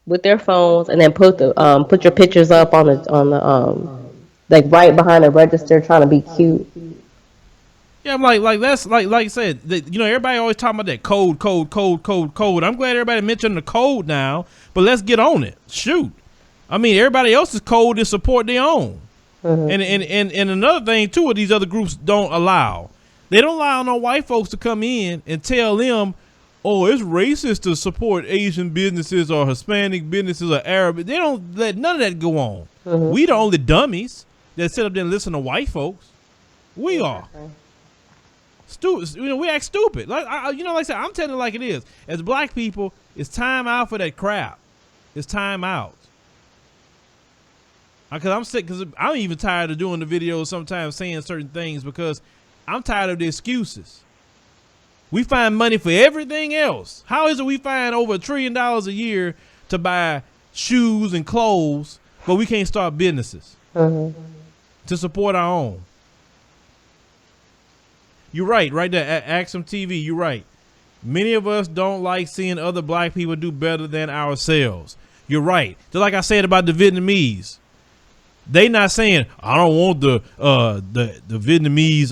with their phones and then put your pictures up on the like right behind the register, trying to be cute. Yeah, I'm like that's like I said, everybody always talking about that code. I'm glad everybody mentioned the code now, but let's get on it. Shoot, I mean, everybody else's code is support their own. And another thing too, what these other groups don't allow, they don't allow no white folks to come in and tell them, oh, it's racist to support Asian businesses or Hispanic businesses or Arab. They don't let none of that go on. We the only dummies that sit up there and listen to white folks. We are. Stupid. We act stupid. Like like I said, I'm telling it like it is. As black people, it's time out for that crap. It's time out. Because I'm sick. Because I'm even tired of doing the videos sometimes saying certain things because I'm tired of the excuses. We find money for everything else. How is it we find over $1 trillion a year to buy shoes and clothes, but we can't start businesses to support our own? You're right there. Axum TV, you're right. Many of us don't like seeing other black people do better than ourselves. You're right. Just like I said about the Vietnamese. They not saying, I don't want the Vietnamese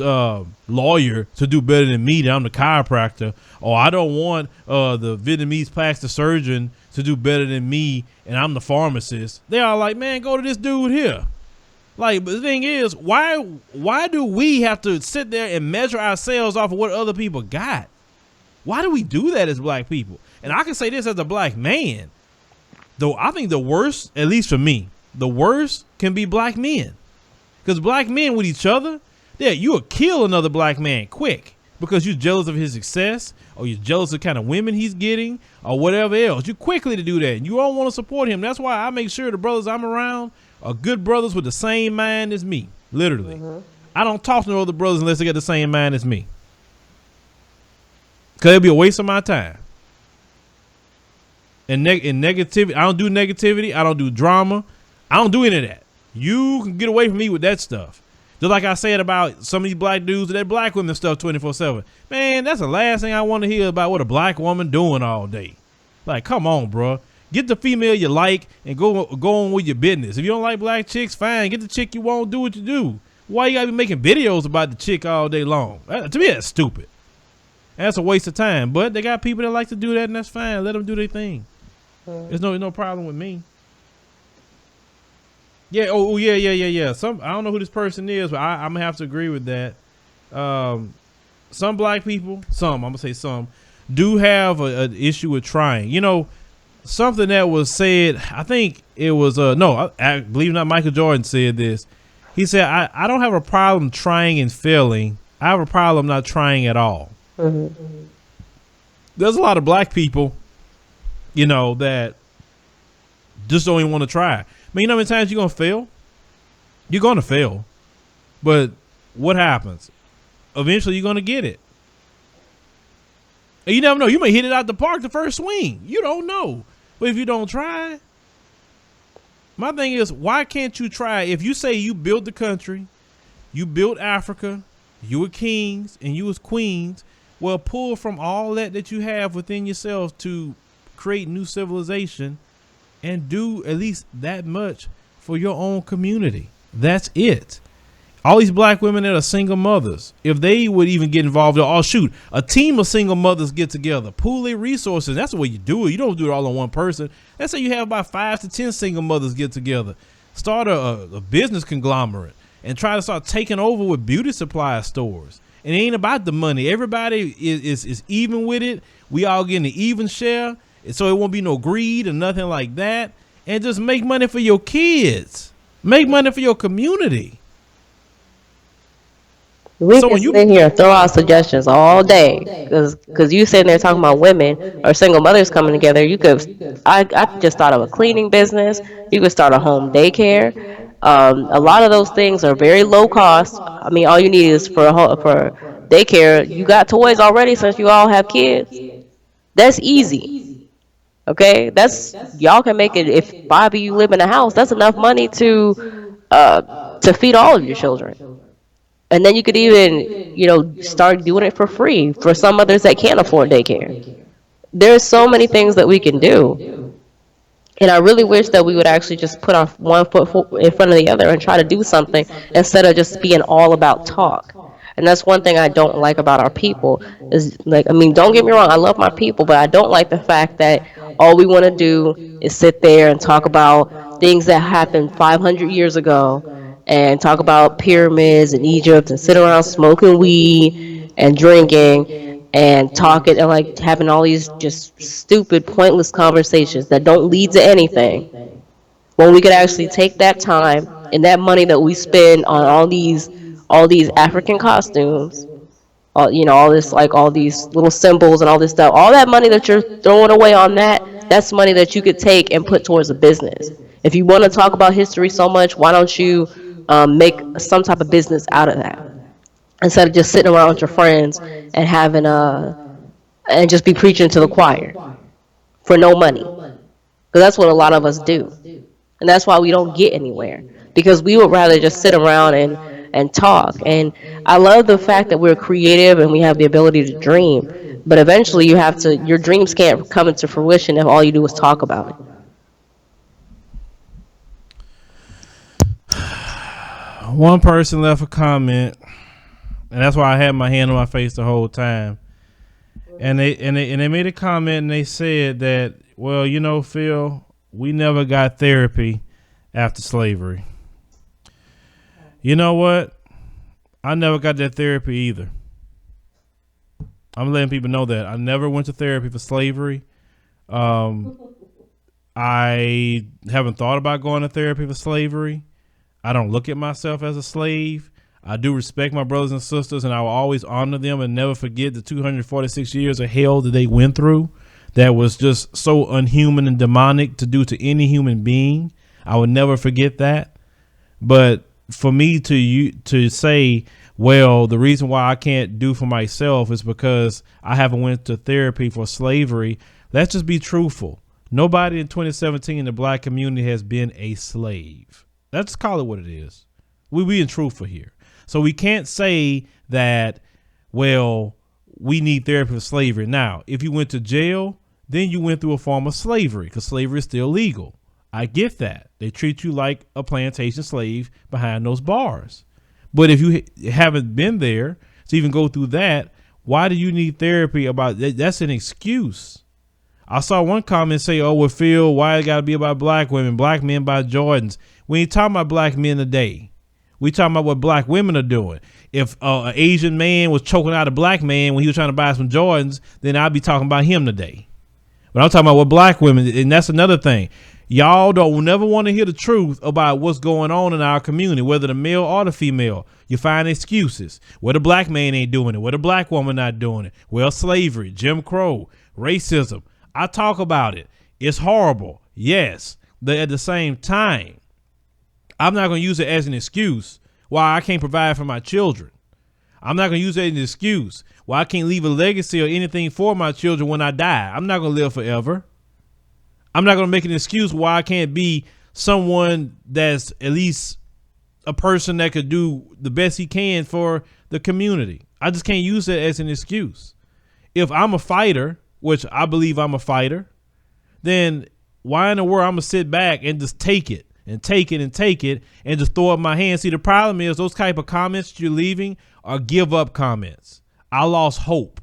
lawyer to do better than me, that I'm the chiropractor, or I don't want the Vietnamese plastic surgeon to do better than me and I'm the pharmacist. They are like, man, go to this dude here. Like, but the thing is, why do we have to sit there and measure ourselves off of what other people got? Why do we do that as black people? And I can say this as a black man, though I think the worst, at least for me, the worst can be black men. Because black men with each other, you'll kill another black man quick because you're jealous of his success, or you're jealous of the kind of women he's getting, or whatever else. You quickly to do that. And you don't want to support him. That's why I make sure the brothers I'm around are good brothers with the same mind as me. Literally. I don't talk to no other brothers unless they got the same mind as me. Because it'll be a waste of my time. And negativity, I don't do negativity. I don't do drama. I don't do any of that. You can get away from me with that stuff. Just like I said about some of these black dudes and that black women stuff 24/7. Man, that's the last thing I want to hear about what a black woman doing all day. Like, come on, bro. Get the female you like and go on with your business. If you don't like black chicks, fine. Get the chick you want, do what you do. Why you gotta be making videos about the chick all day long? To me, that's stupid. That's a waste of time. But they got people that like to do that, and that's fine. Let them do their thing. There's no problem with me. Yeah. Oh, yeah. I don't know who this person is, but I'm gonna have to agree with that. Some black people, I'm gonna say some, do have an issue with trying. Something that was said, I think it was I believe it or not, Michael Jordan said this. He said, I don't have a problem trying and failing. I have a problem not trying at all. There's a lot of black people, that just don't even want to try. I mean, you know how many times you're gonna fail? You're going to fail. But what happens? Eventually, you're going to get it. And you never know. You may hit it out the park the first swing. You don't know. But if you don't try, my thing is, why can't you try? If you say you built the country, you built Africa, you were kings and you was queens, well, pull from all that you have within yourself to create new civilization and do at least that much for your own community. That's it. All these black women that are single mothers, if they would even get involved, oh shoot, a team of single mothers get together, pool their resources. That's the way you do it. You don't do it all on one person. Let's say you have about 5 to 10 single mothers get together, start a business conglomerate, and try to start taking over with beauty supply stores. And it ain't about the money. Everybody is even with it. We all getting an even share, so it won't be no greed or nothing like that. And just make money for your kids, make money for your community. We can sit here and throw out suggestions all day, because you sitting there talking about women or single mothers coming together. You could, I just thought of a cleaning business. You could start a home daycare. A lot of those things are very low cost. I mean, all you need is for daycare. You got toys already since you all have kids. That's easy. Okay, that's, y'all can make it. If 5 of you live in a house, that's enough money to feed all of your children. And then you could even, start doing it for free for some others that can't afford daycare. There's so many things that we can do. And I really wish that we would actually just put our one foot in front of the other and try to do something instead of just being all about talk. And that's one thing I don't like about our people is, like, I mean, don't get me wrong, I love my people, but I don't like the fact that all we want to do is sit there and talk about things that happened 500 years ago and talk about pyramids in Egypt and sit around smoking weed and drinking and talking and like having all these just stupid, pointless conversations that don't lead to anything. When we could actually take that time and that money that we spend on all these African costumes, all this, like all these little symbols and all this stuff, all that money that you're throwing away on that's money that you could take and put towards a business. If you want to talk about history so much, why don't you make some type of business out of that instead of just sitting around with your friends and having and just be preaching to the choir for no money, because that's what a lot of us do, and that's why we don't get anywhere, because we would rather just sit around and talk. And I love the fact that we're creative and we have the ability to dream, but eventually your dreams can't come into fruition if all you do is talk about it. One person left a comment, and that's why I had my hand on my face the whole time. And they made a comment and they said that, well, Phil, we never got therapy after slavery. You know what? I never got that therapy either. I'm letting people know that I never went to therapy for slavery. I haven't thought about going to therapy for slavery. I don't look at myself as a slave. I do respect my brothers and sisters, and I will always honor them and never forget the 246 years of hell that they went through. That was just so unhuman and demonic to do to any human being. I would never forget that. But for me to say, well, the reason why I can't do for myself is because I haven't went to therapy for slavery. Let's just be truthful. Nobody in 2017 in the black community has been a slave. Let's call it what it is. We being truthful here. So we can't say that, well, we need therapy for slavery. Now, if you went to jail, then you went through a form of slavery, because slavery is still legal. I get that. They treat you like a plantation slave behind those bars. But if you haven't been there to even go through that, why do you need therapy about that? That's an excuse. I saw one comment say, oh, well, Phil, why it got to be about black women, black men buy Jordans? We ain't talking about black men today. We talking about what black women are doing. If an Asian man was choking out a black man when he was trying to buy some Jordans, then I'd be talking about him today. But I'm talking about what black women, and that's another thing. Y'all don't never want to hear the truth about what's going on in our community, whether the male or the female. You find excuses. Well, the black man ain't doing it. Well, the black woman not doing it. Well, slavery, Jim Crow, racism. I talk about it. It's horrible. Yes. But at the same time, I'm not going to use it as an excuse why I can't provide for my children. I'm not going to use it as an excuse why I can't leave a legacy or anything for my children when I die. I'm not going to live forever. I'm not going to make an excuse why I can't be someone that's at least a person that could do the best he can for the community. I just can't use it as an excuse. If I'm a fighter, which I believe I'm a fighter, then why in the world I'm going to sit back and just take it and take it and take it and just throw up my hands? See, the problem is those type of comments you're leaving are give up comments. I lost hope.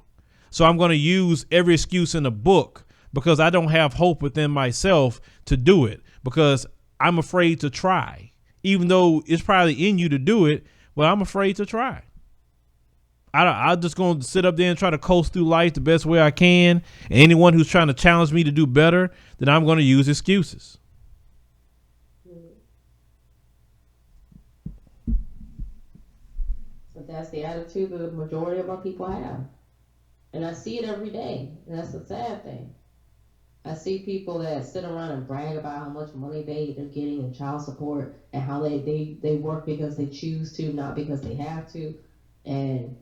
So I'm going to use every excuse in the book because I don't have hope within myself to do it because I'm afraid to try, even though it's probably in you to do it, but I'm afraid to try. I'm just going to sit up there and try to coast through life the best way I can. And anyone who's trying to challenge me to do better, then I'm going to use excuses. But that's the attitude that the majority of our people have. And I see it every day. And that's the sad thing. I see people that sit around and brag about how much money they're getting in child support and how they work because they choose to, not because they have to. And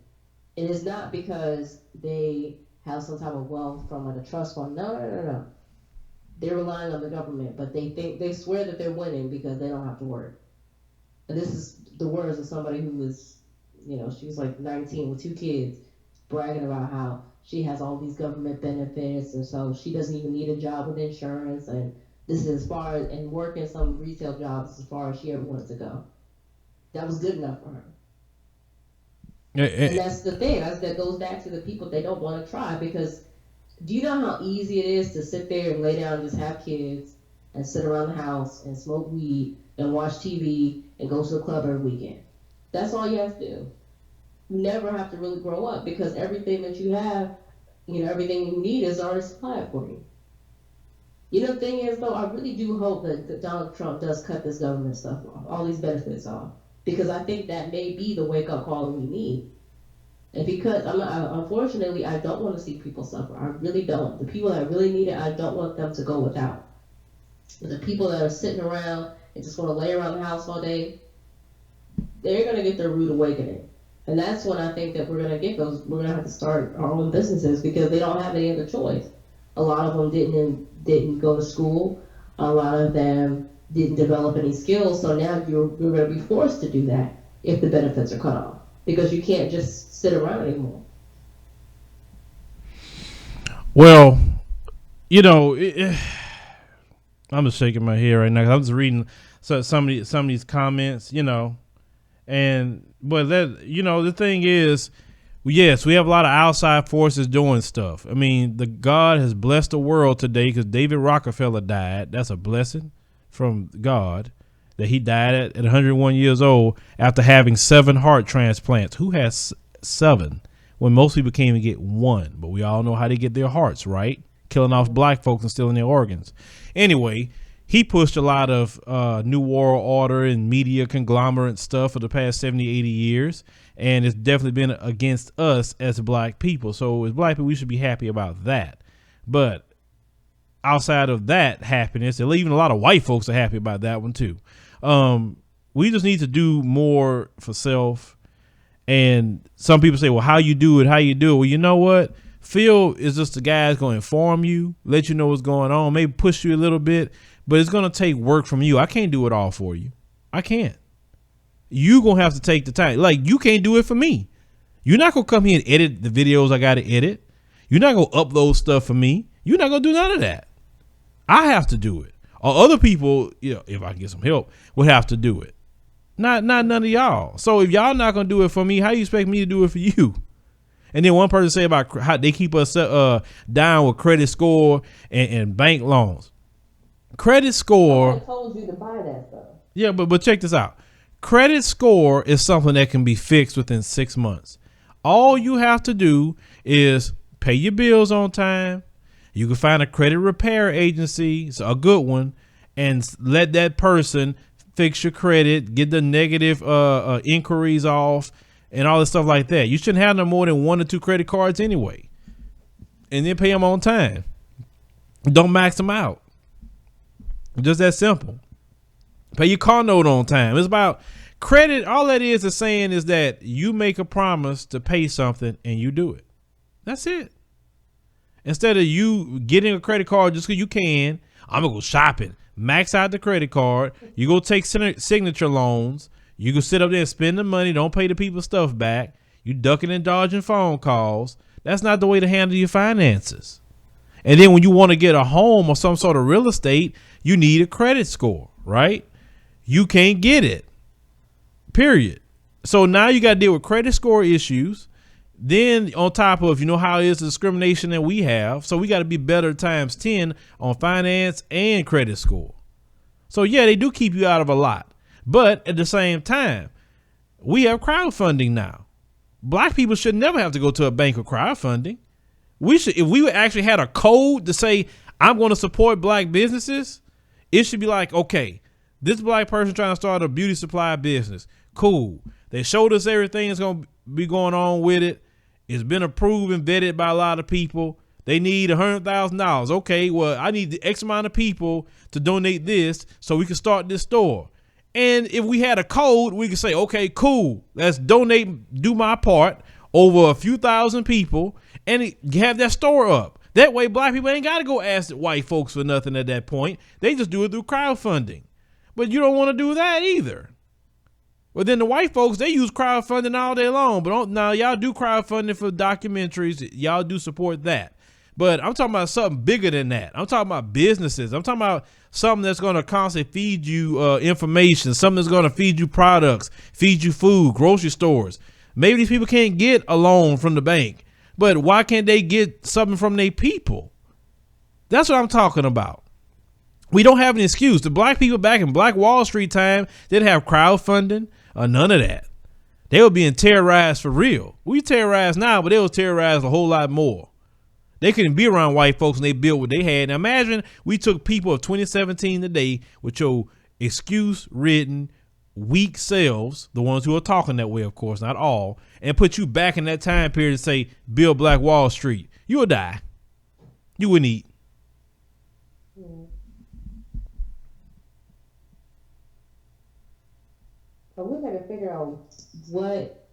it is not because they have some type of wealth from like a trust fund. No. They're relying on the government, but they swear that they're winning because they don't have to work. And this is the words of somebody who was, she's like 19 with 2 kids, bragging about how she has all these government benefits, and so she doesn't even need a job with insurance, and this is as far as, and working some retail jobs as far as she ever wanted to go. That was good enough for her. And that's the thing. That goes back to the people they don't want to try, because do you know how easy it is to sit there and lay down and just have kids and sit around the house and smoke weed and watch TV and go to the club every weekend? That's all you have to do. You never have to really grow up because everything that you have, everything you need is already supplied for you. The thing is, though, I really do hope that Donald Trump does cut this government stuff off, all these benefits off, because I think that may be the wake-up call we need. And because, unfortunately, I don't want to see people suffer. I really don't. The people that really need it, I don't want them to go without. But the people that are sitting around and just want to lay around the house all day, they're going to get their rude awakening. And that's when I think that we're going to have to start our own businesses, because they don't have any other choice. A lot of them didn't go to school. A lot of them didn't develop any skills. So now you're going to be forced to do that if the benefits are cut off, because you can't just sit around anymore. Well, I'm just shaking my head right now, 'cause I'm just reading some of these comments, but the thing is, yes, we have a lot of outside forces doing stuff. I mean, God has blessed the world today because David Rockefeller died. That's a blessing from God that he died at 101 years old after having 7 heart transplants. Who has 7 when most people can't even get 1? But we all know how they get their hearts, right? Killing off black folks and stealing their organs. Anyway, he pushed a lot of New World Order and media conglomerate stuff for the past 70, 80 years. And it's definitely been against us as black people. So as black people, we should be happy about that. But outside of that happiness, and even a lot of white folks are happy about that one too. We just need to do more for self. And some people say, well, how you do it? Well, you know what? Phil is just the guy that's going to inform you, let you know what's going on, maybe push you a little bit, but it's going to take work from you. I can't do it all for you. I can't. You going to have to take the time. Like, you can't do it for me. You're not going to come here and edit the videos I got to edit. You're not going to upload stuff for me. You're not going to do none of that. I have to do it. Or other people, if I can get some help, would have to do it. Not none of y'all. So if y'all not going to do it for me, how you expect me to do it for you? And then one person say about how they keep us down with credit score and bank loans. Credit score. I told you to buy that stuff. Yeah, but check this out. Credit score is something that can be fixed within 6 months. All you have to do is pay your bills on time. You can find a credit repair agency, so a good one, and let that person fix your credit, get the negative inquiries off, and all this stuff like that. You shouldn't have no more than 1 or 2 credit cards anyway, and then pay them on time. Don't max them out. Just that simple. Pay your car note on time. It's about credit. All that is saying is that you make a promise to pay something and you do it. That's it. Instead of you getting a credit card just because you can, I'm going to go shopping. Max out the credit card. You go take signature loans. You go sit up there and spend the money. Don't pay the people stuff back. You ducking and dodging phone calls. That's not the way to handle your finances. And then when you want to get a home or some sort of real estate, you need a credit score, right? You can't get it, period. So now you got to deal with credit score issues. Then on top of, how it is the discrimination that we have. So we got to be better times 10 on finance and credit score. So yeah, they do keep you out of a lot. But at the same time, we have crowdfunding now. Black people should never have to go to a bank with crowdfunding. We should, if we actually had a code to say, I'm going to support black businesses, it should be like, okay, this black person trying to start a beauty supply business. Cool. They showed us everything that's going to be going on with it. It's been approved and vetted by a lot of people. They need $100,000. Okay, well, I need the X amount of people to donate this so we can start this store. And if we had a code, we could say, okay, cool. Let's donate, do my part over a few thousand people and have that store up. That way, black people ain't got to go ask white folks for nothing at that point. They just do it through crowdfunding. But you don't want to do that either. Well, then the white folks, they use crowdfunding all day long. But now y'all do crowdfunding for documentaries. Y'all do support that. But I'm talking about something bigger than that. I'm talking about businesses. I'm talking about something that's going to constantly feed you information, something that's going to feed you products, feed you food, grocery stores. Maybe these people can't get a loan from the bank, but why can't they get something from their people? That's what I'm talking about. We don't have an excuse. The black people back in Black Wall Street time didn't have crowdfunding or none of that. They were being terrorized for real. We terrorized now, but they was terrorized a whole lot more. They couldn't be around white folks and they built what they had. Now imagine we took people of 2017 today with your excuse-ridden, weak selves, the ones who are talking that way, of course, not all, and put you back in that time period and say, build Black Wall Street. You would die. You wouldn't eat. But we got to figure out what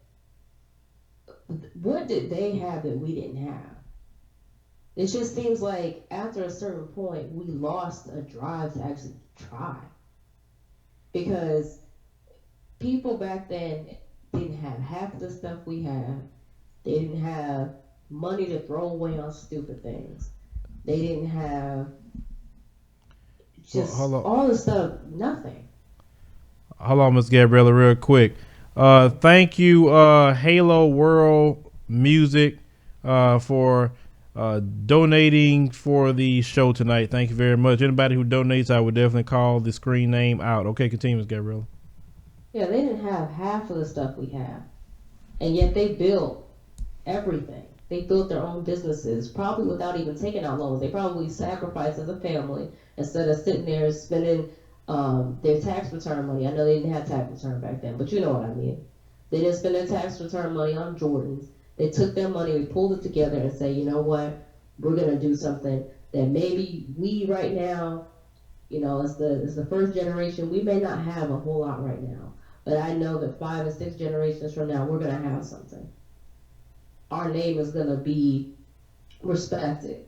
did they have that we didn't have. It just seems like after a certain point, we lost a drive to actually try. Because people back then didn't have half the stuff we have. They didn't have money to throw away on stupid things. They didn't have just all the stuff, nothing. Hold on, Miss Gabriella, real quick. Thank you, Halo World Music, for donating for the show tonight. Thank you very much. Anybody who donates, I would definitely call the screen name out. Okay, continue, Ms. Gabriella. Yeah, they didn't have half of the stuff we have. And yet they built everything. They built their own businesses, probably without even taking out loans. They probably sacrificed as a family instead of sitting there spending their tax return money. I know they didn't have tax return back then, but you know what I mean. They didn't spend their tax return money on Jordans. They took their money, we pulled it together and say, you know what, we're going to do something that maybe we right now, as the first generation, we may not have a whole lot right now. But I know that 5 and 6 generations from now, we're going to have something. Our name is going to be respected.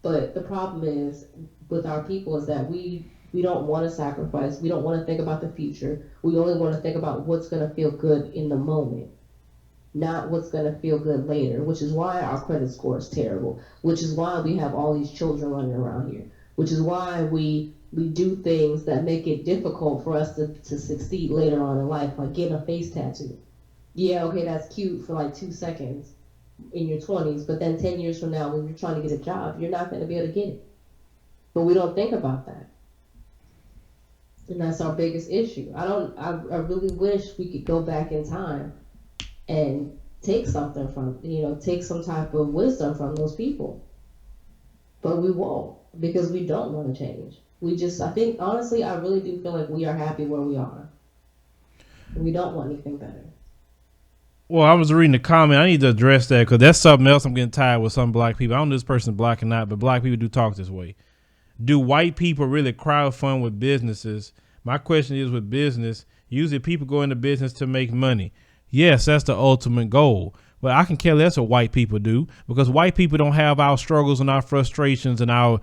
But the problem is with our people is that we don't want to sacrifice. We don't want to think about the future. We only want to think about what's going to feel good in the moment, not what's going to feel good later, which is why our credit score is terrible, which is why we have all these children running around here, which is why we do things that make it difficult for us to succeed later on in life, like getting a face tattoo. Yeah, okay, that's cute for like 2 seconds in your 20s, but then 10 years from now, when you're trying to get a job, you're not going to be able to get it. But we don't think about that. And that's our biggest issue. I really wish we could go back in time and take something from, take some type of wisdom from those people. But we won't, because we don't want to change. I think, honestly, I really do feel like we are happy where we are. We don't want anything better. Well, I was reading the comment. I need to address that because that's something else I'm getting tired with some black people. I don't know if this person's black or not, but black people do talk this way. Do white people really crowdfund with businesses? My question is with business, usually people go into business to make money. Yes, that's the ultimate goal. But I can care less what white people do, because white people don't have our struggles and our frustrations and our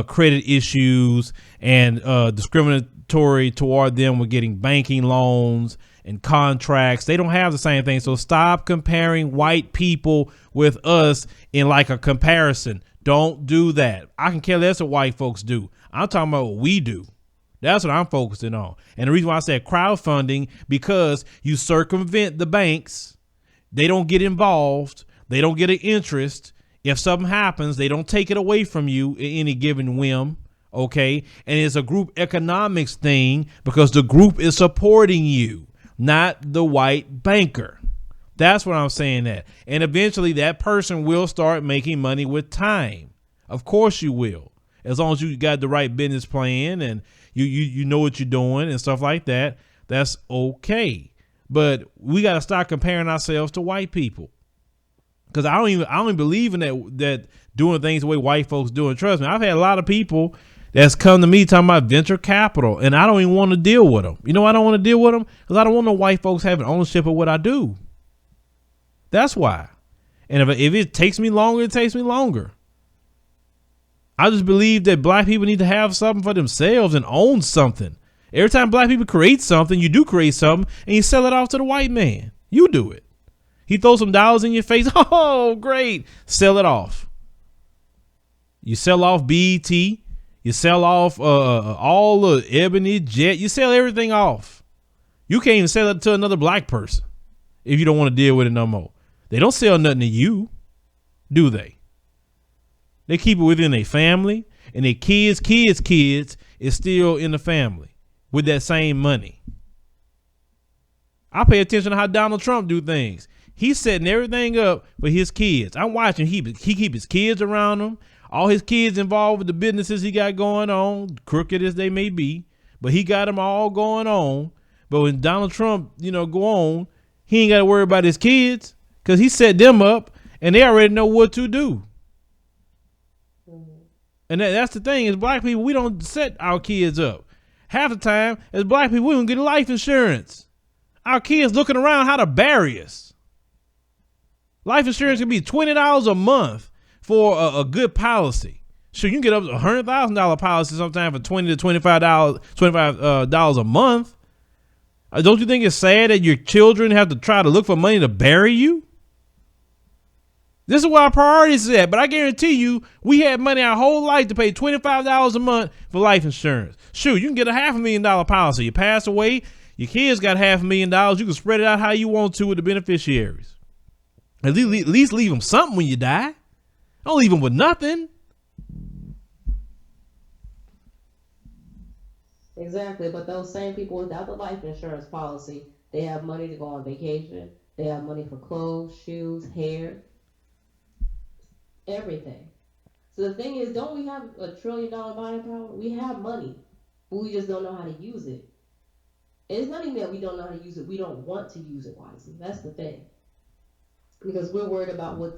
credit issues and discriminatory toward them with getting banking loans and contracts. They don't have the same thing. So stop comparing white people with us in like a comparison. Don't do that. I can care less what white folks do. I'm talking about what we do. That's what I'm focusing on. And the reason why I said crowdfunding, because you circumvent the banks. They don't get involved. They don't get an interest. If something happens, they don't take it away from you at any given whim. Okay. And it's a group economics thing because the group is supporting you, not the white banker. That's what I'm saying that. And eventually that person will start making money with time. Of course you will. As long as you got the right business plan and you know what you're doing and stuff like that, that's okay. But we got to start comparing ourselves to white people, because I don't even believe in that doing things the way white folks do it. Trust me, I've had a lot of people that's come to me talking about venture capital, and I don't even want to deal with them. You know why I don't want to deal with them? Because I don't want no white folks having ownership of what I do. That's why. And if it takes me longer, it takes me longer. I just believe that black people need to have something for themselves and own something. Every time black people create something, you do create something and you sell it off to the white man. You do it. He throws some dollars in your face. Oh, great. Sell it off. You sell off BET. You sell off all the Ebony, Jet. You sell everything off. You can't even sell it to another black person if you don't want to deal with it no more. They don't sell nothing to you, do they? They keep it within their family, and their kids is still in the family with that same money. I pay attention to how Donald Trump do things. He's setting everything up for his kids. I'm watching. He keep his kids around him. All his kids involved with the businesses he got going on, crooked as they may be, but he got them all going on. But when Donald Trump, go on, he ain't got to worry about his kids because he set them up and they already know what to do. And that's the thing is black people, we don't set our kids up. Half the time, as black people, we don't get life insurance. Our kids looking around how to bury us. Life insurance can be $20 a month for a good policy. Sure, you can get up to $100,000 policy sometimes for $20 to $25 a month. Don't you think it's sad that your children have to try to look for money to bury you? This is where our priorities is at. But I guarantee you, we had money our whole life to pay $25 a month for life insurance. Shoot, you can get a $500,000 policy. You pass away, your kids got $500,000. You can spread it out how you want to with the beneficiaries. At least leave them something when you die. Don't leave them with nothing. Exactly, but those same people without the life insurance policy, they have money to go on vacation. They have money for clothes, shoes, hair, everything. So the thing is, don't we have $1 trillion buying power? We have money, but we just don't know how to use it. And it's not even that we don't know how to use it. We don't want to use it wisely. That's the thing. Because we're worried about we're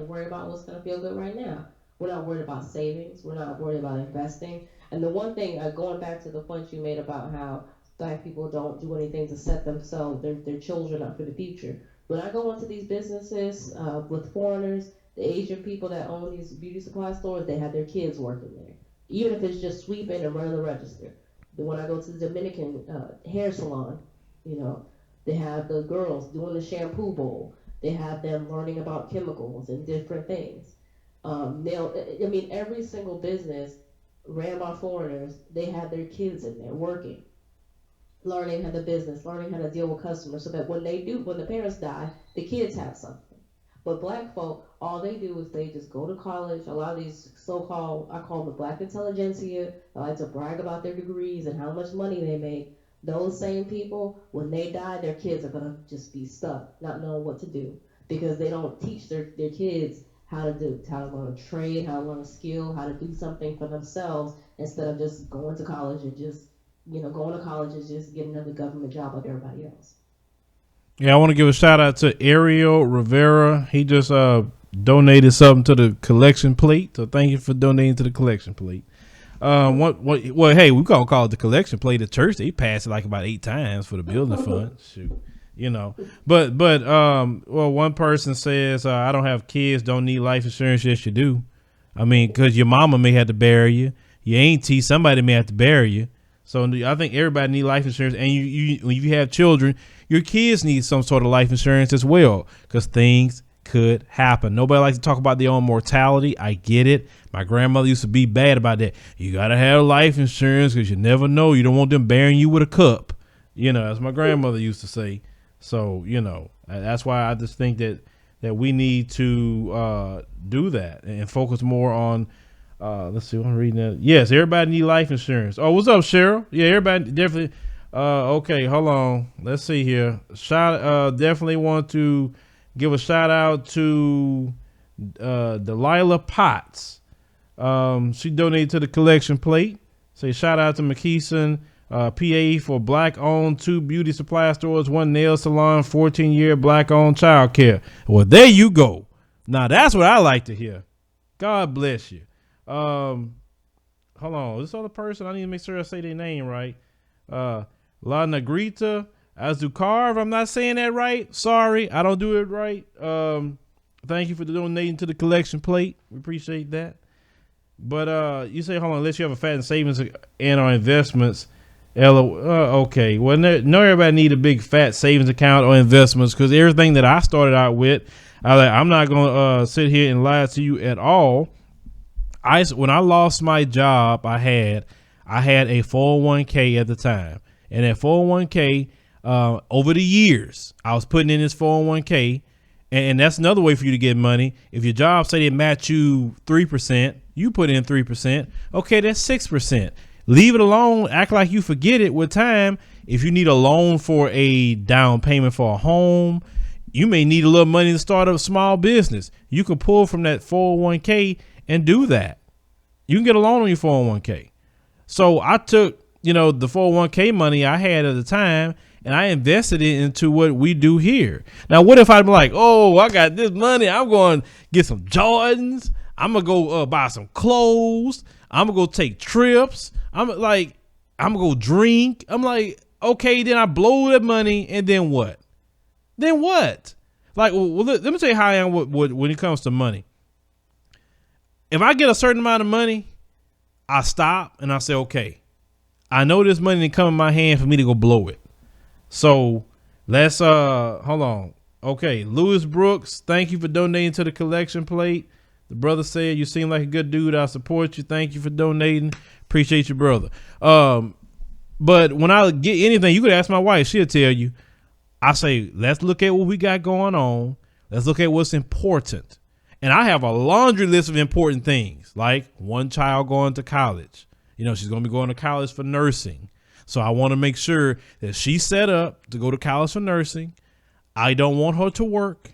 worried about what's going to feel good right now. We're not worried about savings. We're not worried about investing. And the one thing, going back to the point you made about how black people don't do anything to set themselves, their children up for the future. When I go into these businesses with foreigners, the Asian people that own these beauty supply stores, they have their kids working there. Even if it's just sweeping and running the register. Then when I go to the Dominican hair salon, they have the girls doing the shampoo bowl. They have them learning about chemicals and different things. Every single business ran by foreigners, they have their kids in there working, learning how to business, learning how to deal with customers, so that when the parents die, the kids have something. But black folk, all they do is they just go to college. A lot of these so-called, I call them the black intelligentsia, they like to brag about their degrees and how much money they make. Those same people, when they die, their kids are going to just be stuck, not knowing what to do, because they don't teach their kids how to learn a trade, how to learn a skill, how to do something for themselves, instead of just going to college and just get another government job like everybody else. Yeah, I want to give a shout out to Ariel Rivera. He just donated something to the collection plate. So thank you for donating to the collection plate. Well, hey, we gonna call it the collection plate at church. They passed it like about 8 times for the building fund. Shoot, you know. But well, one person says, I don't have kids, don't need life insurance. Yes, you do. I mean, because your mama may have to bury you, your auntie, somebody may have to bury you. So I think everybody need life insurance, and you when you have children, your kids need some sort of life insurance as well, because things could happen. Nobody likes to talk about their own mortality. I get it. My grandmother used to be bad about that. You gotta have life insurance because you never know. You don't want them burying you with a cup. You know, as my grandmother used to say. So, you know, that's why I just think that we need to do that and focus more on. Let's see, I'm reading that. Yes, everybody need life insurance. Oh, what's up, Cheryl? Yeah, everybody definitely. Okay, hold on. Let's see here. Definitely want to give a shout out to Delilah Potts. She donated to the collection plate. Say shout out to McKeeson, PA, for black owned 2 beauty supply stores, 1 nail salon, 14-year black owned child care. Well, there you go. Now that's what I like to hear. God bless you. Hold on. This other person, I need to make sure I say their name right. La Negrita Azucar, if I'm not saying that right. Sorry, I don't do it right. Thank you for donating to the collection plate. We appreciate that. But you say, hold on, unless you have a fat savings and or investments. Okay. Well, no, everybody need a big fat savings account or investments, because everything that I started out with, I'm not going to sit here and lie to you at all. When I lost my job, I had a 401k at the time, and that 401k, over the years, I was putting in this 401k, and that's another way for you to get money. If your job say they match you 3%, you put in 3%. Okay, that's 6%. Leave it alone. Act like you forget it with time. If you need a loan for a down payment for a home, you may need a little money to start a small business. You can pull from that 401k and do that. You can get a loan on your 401k. So I took, the 401k money I had at the time, and I invested it into what we do here. Now, what if I'm like, oh, I got this money, I'm going to get some Jordans, I'm going to go buy some clothes, I'm going to go take trips, I'm going to go drink. I'm like, okay, then I blow that money, and then what? Then what? Like, well, let me tell you how I am when it comes to money. If I get a certain amount of money, I stop and I say, okay, I know this money didn't come in my hand for me to go blow it. So let's hold on. Okay, Lewis Brooks, thank you for donating to the collection plate. The brother said, you seem like a good dude. I support you. Thank you for donating. Appreciate you, brother. But when I get anything, you could ask my wife. She'll tell you. I say, let's look at what we got going on. Let's look at what's important. And I have a laundry list of important things, like one child going to college. She's going to be going to college for nursing. So I want to make sure that she's set up to go to college for nursing. I don't want her to work.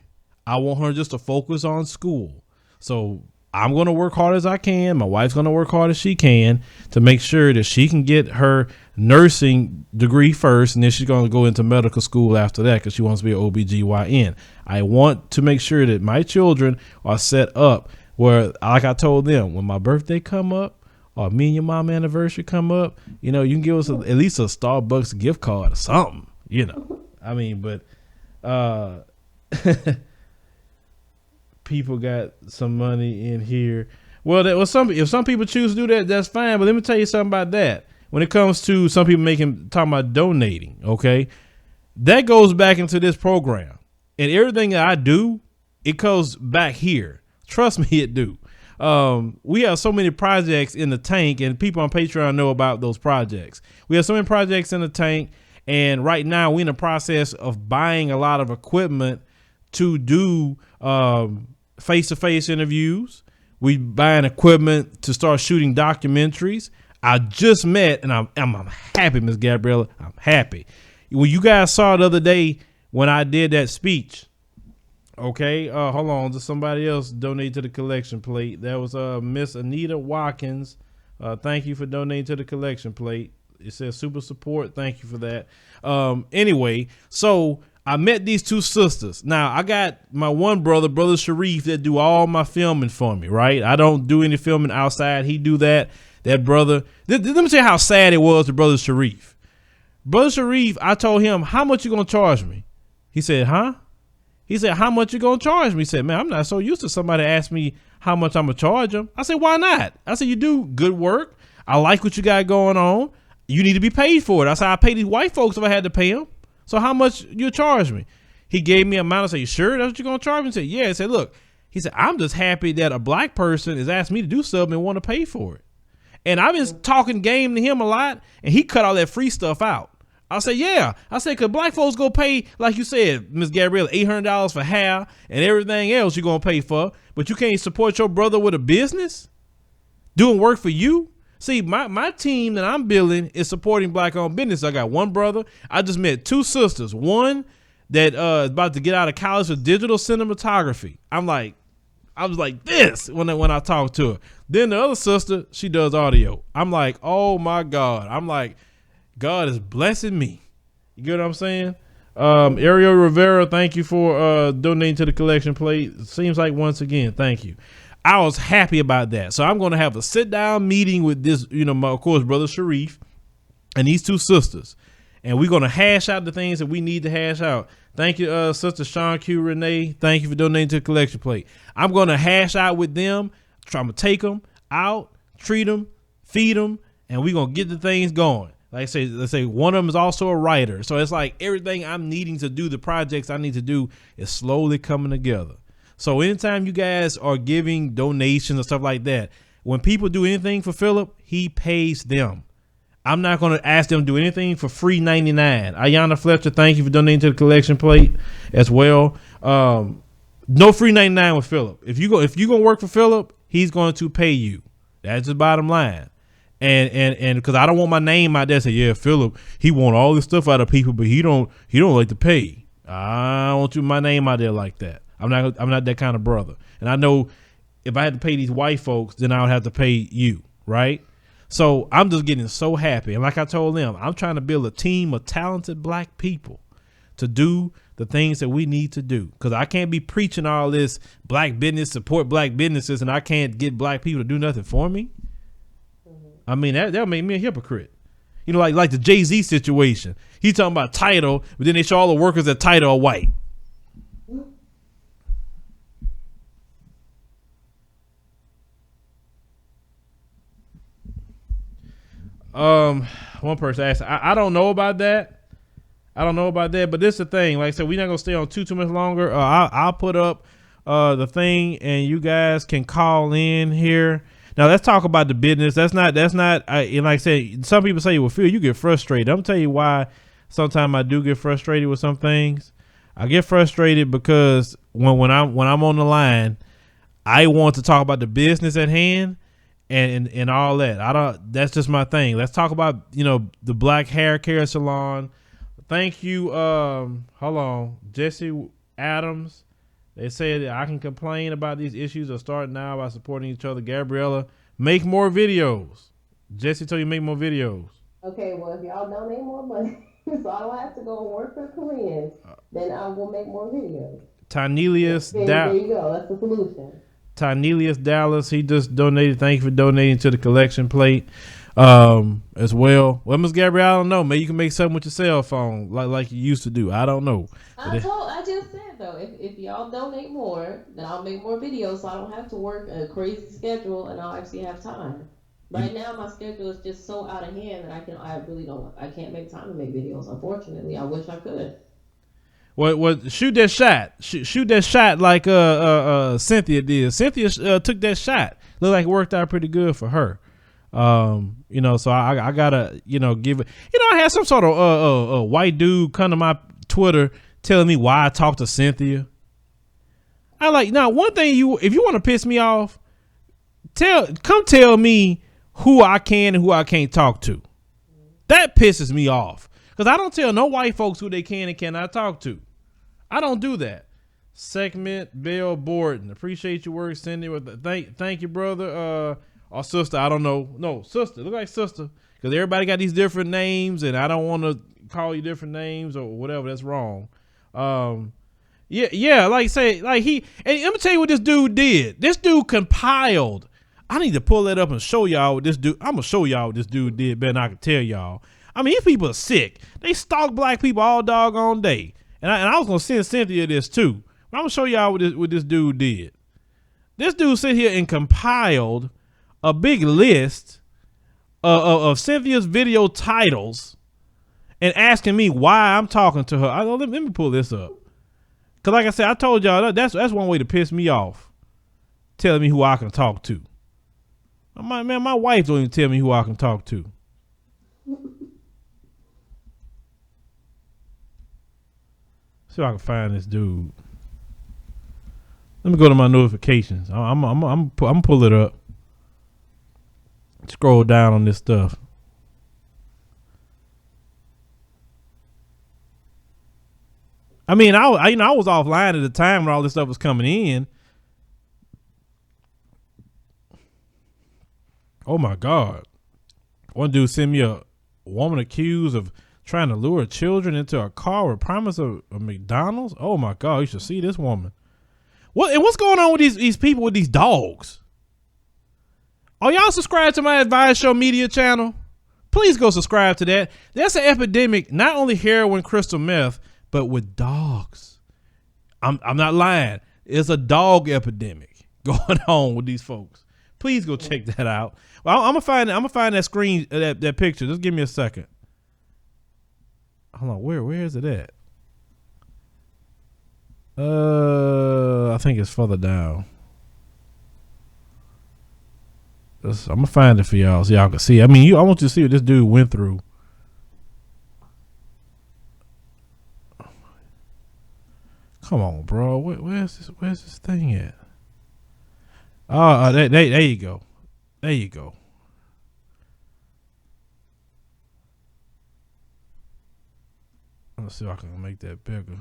I want her just to focus on school. So I'm going to work hard as I can. My wife's going to work hard as she can to make sure that she can get her nursing degree first, and then she's going to go into medical school after that because she wants to be an OBGYN. I want to make sure that my children are set up where, like I told them, when my birthday come up or me and your mom anniversary come up, you can give us at least a Starbucks gift card or something, I mean, but people got some money in here. Well, if some people choose to do that, that's fine. But let me tell you something about that. When it comes to some people talking about donating, okay, that goes back into this program, and everything that I do, it goes back here. Trust me, it do. We have so many projects in the tank, and people on Patreon know about those projects. We have so many projects in the tank, and right now we're in the process of buying a lot of equipment to do face-to-face interviews. We buying equipment to start shooting documentaries. I just met, and I'm happy, Miss Gabriella. I'm happy. Well, you guys saw the other day when I did that speech. Okay, hold on. Just somebody else donated to the collection plate. That was Miss Anita Watkins. Thank you for donating to the collection plate. It says super support. Thank you for that. Anyway, so I met these 2 sisters. Now, I got my one brother Sharif, that do all my filming for me, right? I don't do any filming outside. He do that. that brother. Let me tell you how sad it was to Brother Sharif. Brother Sharif, I told him, how much you gonna charge me? He said, huh? He said, how much you gonna charge me? He said, man, I'm not so used to somebody ask me how much I'm gonna charge them. I said, why not? I said, you do good work. I like what you got going on. You need to be paid for it. I said, I pay these white folks if I had to pay them. So how much you charge me? He gave me an amount. I said, you sure that's what you're gonna charge me? He said, yeah. He said, look, he said, I'm just happy that a black person is asking me to do something and want to pay for it. And I've been talking game to him a lot, and he cut all that free stuff out. I said, yeah. I said, because black folks go pay, like you said, Miss Gabriella, $800 for hair and everything else you're going to pay for, but you can't support your brother with a business doing work for you? See, my team that I'm building is supporting black-owned business. I got one brother. I just met two sisters. One that is about to get out of college for digital cinematography. I was like this when I talked to her. Then the other sister, she does audio. I'm like, oh, my God. I'm like, God is blessing me. You get what I'm saying? Ariel Rivera, thank you for donating to the collection plate. Seems like once again, thank you. I was happy about that. So I'm going to have a sit down meeting with this, of course, Brother Sharif and these two sisters. And we're going to hash out the things that we need to hash out. Thank you, Sister Sean Q. Renee. Thank you for donating to the collection plate. I'm going to hash out with them. I'm going to take them out, treat them, feed them, and we're going to get the things going. Like I say, let's say one of them is also a writer. So it's like everything I'm needing to do, the projects I need to do is slowly coming together. So anytime you guys are giving donations and stuff like that, when people do anything for Philip, he pays them. I'm not going to ask them to do anything for free 99. Ayana Fletcher, thank you for donating to the collection plate as well. No free 99 with Philip. If you're going to work for Philip, he's going to pay you. That's the bottom line. And because I don't want my name out there say, yeah, Philip, he want all this stuff out of people, but he don't like to pay. I don't want my name out there like that. I'm not that kind of brother. And I know if I had to pay these white folks, then I would have to pay you, right? So I'm just getting so happy. And like I told them, I'm trying to build a team of talented black people to do the things that we need to do. Because I can't be preaching all this black business, support black businesses, and I can't get black people to do nothing for me. I mean, that'll make me a hypocrite. Like the Jay-Z situation. He's talking about Tidal, but then they show all the workers at Tidal are white. One person asked, I don't know about that. But this is the thing. Like I said, we're not gonna stay on too much longer. I'll put up the thing, and you guys can call in here. Now let's talk about the business. That's not. And like I said, some people say, well, Phil, you get frustrated. I'm gonna tell you why. Sometimes I do get frustrated with some things. I get frustrated because when I'm on the line, I want to talk about the business at hand. And all that. That's just my thing. Let's talk about, the black hair care salon. Thank you. Hold on. Jesse Adams. They said I can complain about these issues or start now by supporting each other. Gabriella, make more videos. Jesse told you make more videos. Okay, well, if y'all donate more money, so I don't have to go and work for Koreans, then I will make more videos. Tanelius. There you go. That's the solution. Tynelius Dallas, he just donated. Thank you for donating to the collection plate as well. Well, Ms. Gabrielle, I don't know. Maybe you can make something with your cell phone like you used to do. I don't know. I just said, though, if y'all donate more, then I'll make more videos so I don't have to work a crazy schedule and I'll actually have time. Right now, my schedule is just so out of hand that I can't make time to make videos, unfortunately. I wish I could. Well, shoot that shot. Shoot that shot like Cynthia did. Cynthia took that shot. Looked like it worked out pretty good for her. So I gotta, give it. I had some sort of white dude come to my Twitter telling me why I talked to Cynthia. I like, now one thing, if you want to piss me off, come tell me who I can and who I can't talk to. That pisses me off. Because I don't tell no white folks who they can and cannot talk to. I don't do that. Segment Bill Borden. Appreciate your work, Cindy. Thank you, brother. Or sister. I don't know. No, sister. Look like sister. Because everybody got these different names, and I don't want to call you different names or whatever. That's wrong. Yeah. Like say, like and let me tell you what this dude did. This dude compiled I need to pull that up and show y'all what this dude. I'm gonna show y'all what this dude did better than I can tell y'all. I mean, these people are sick. They stalk black people all doggone day. And I was gonna send Cynthia this too. But I'm gonna show y'all what this dude did. This dude sit here and compiled a big list of Cynthia's video titles and asking me why I'm talking to her. Let me pull this up. Cause like I said, I told y'all that's one way to piss me off. Telling me who I can talk to. My wife don't even tell me who I can talk to. See if I can find this dude. Let me go to my notifications. I'm pull it up. Scroll down on this stuff. I mean, I was offline at the time when all this stuff was coming in. Oh my God. One dude sent me a woman accused of trying to lure children into a car with promise of McDonald's. Oh my God, you should see this woman. What's going on with these people with these dogs? Are y'all subscribed to my Advice Show media channel? Please go subscribe to that. That's an epidemic, not only heroin, crystal meth, but with dogs. I'm not lying. It's a dog epidemic going on with these folks. Please go check that out. Well, I'm gonna find that screen, that picture. Just give me a second. Hold on, where is it at? I think it's further down. I'm gonna find it for y'all so y'all can see. I mean, I want you to see what this dude went through. Come on, bro. Where's this thing at? There you go. There you go. Let's see if I can make that bigger.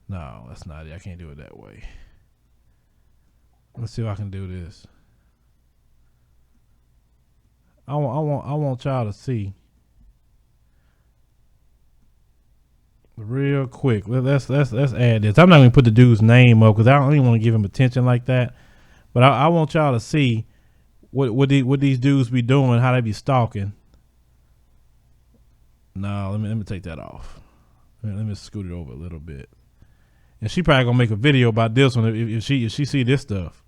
No, that's not it. I can't do it that way. Let's see if I can do this. I want y'all to see real quick. Let's add this. I'm not gonna put the dude's name up because I don't even want to give him attention like that. But I want y'all to see what these dudes be doing, how they be stalking. No, let me take that off. Let me scoot it over a little bit. And she probably gonna make a video about this one if she see this stuff.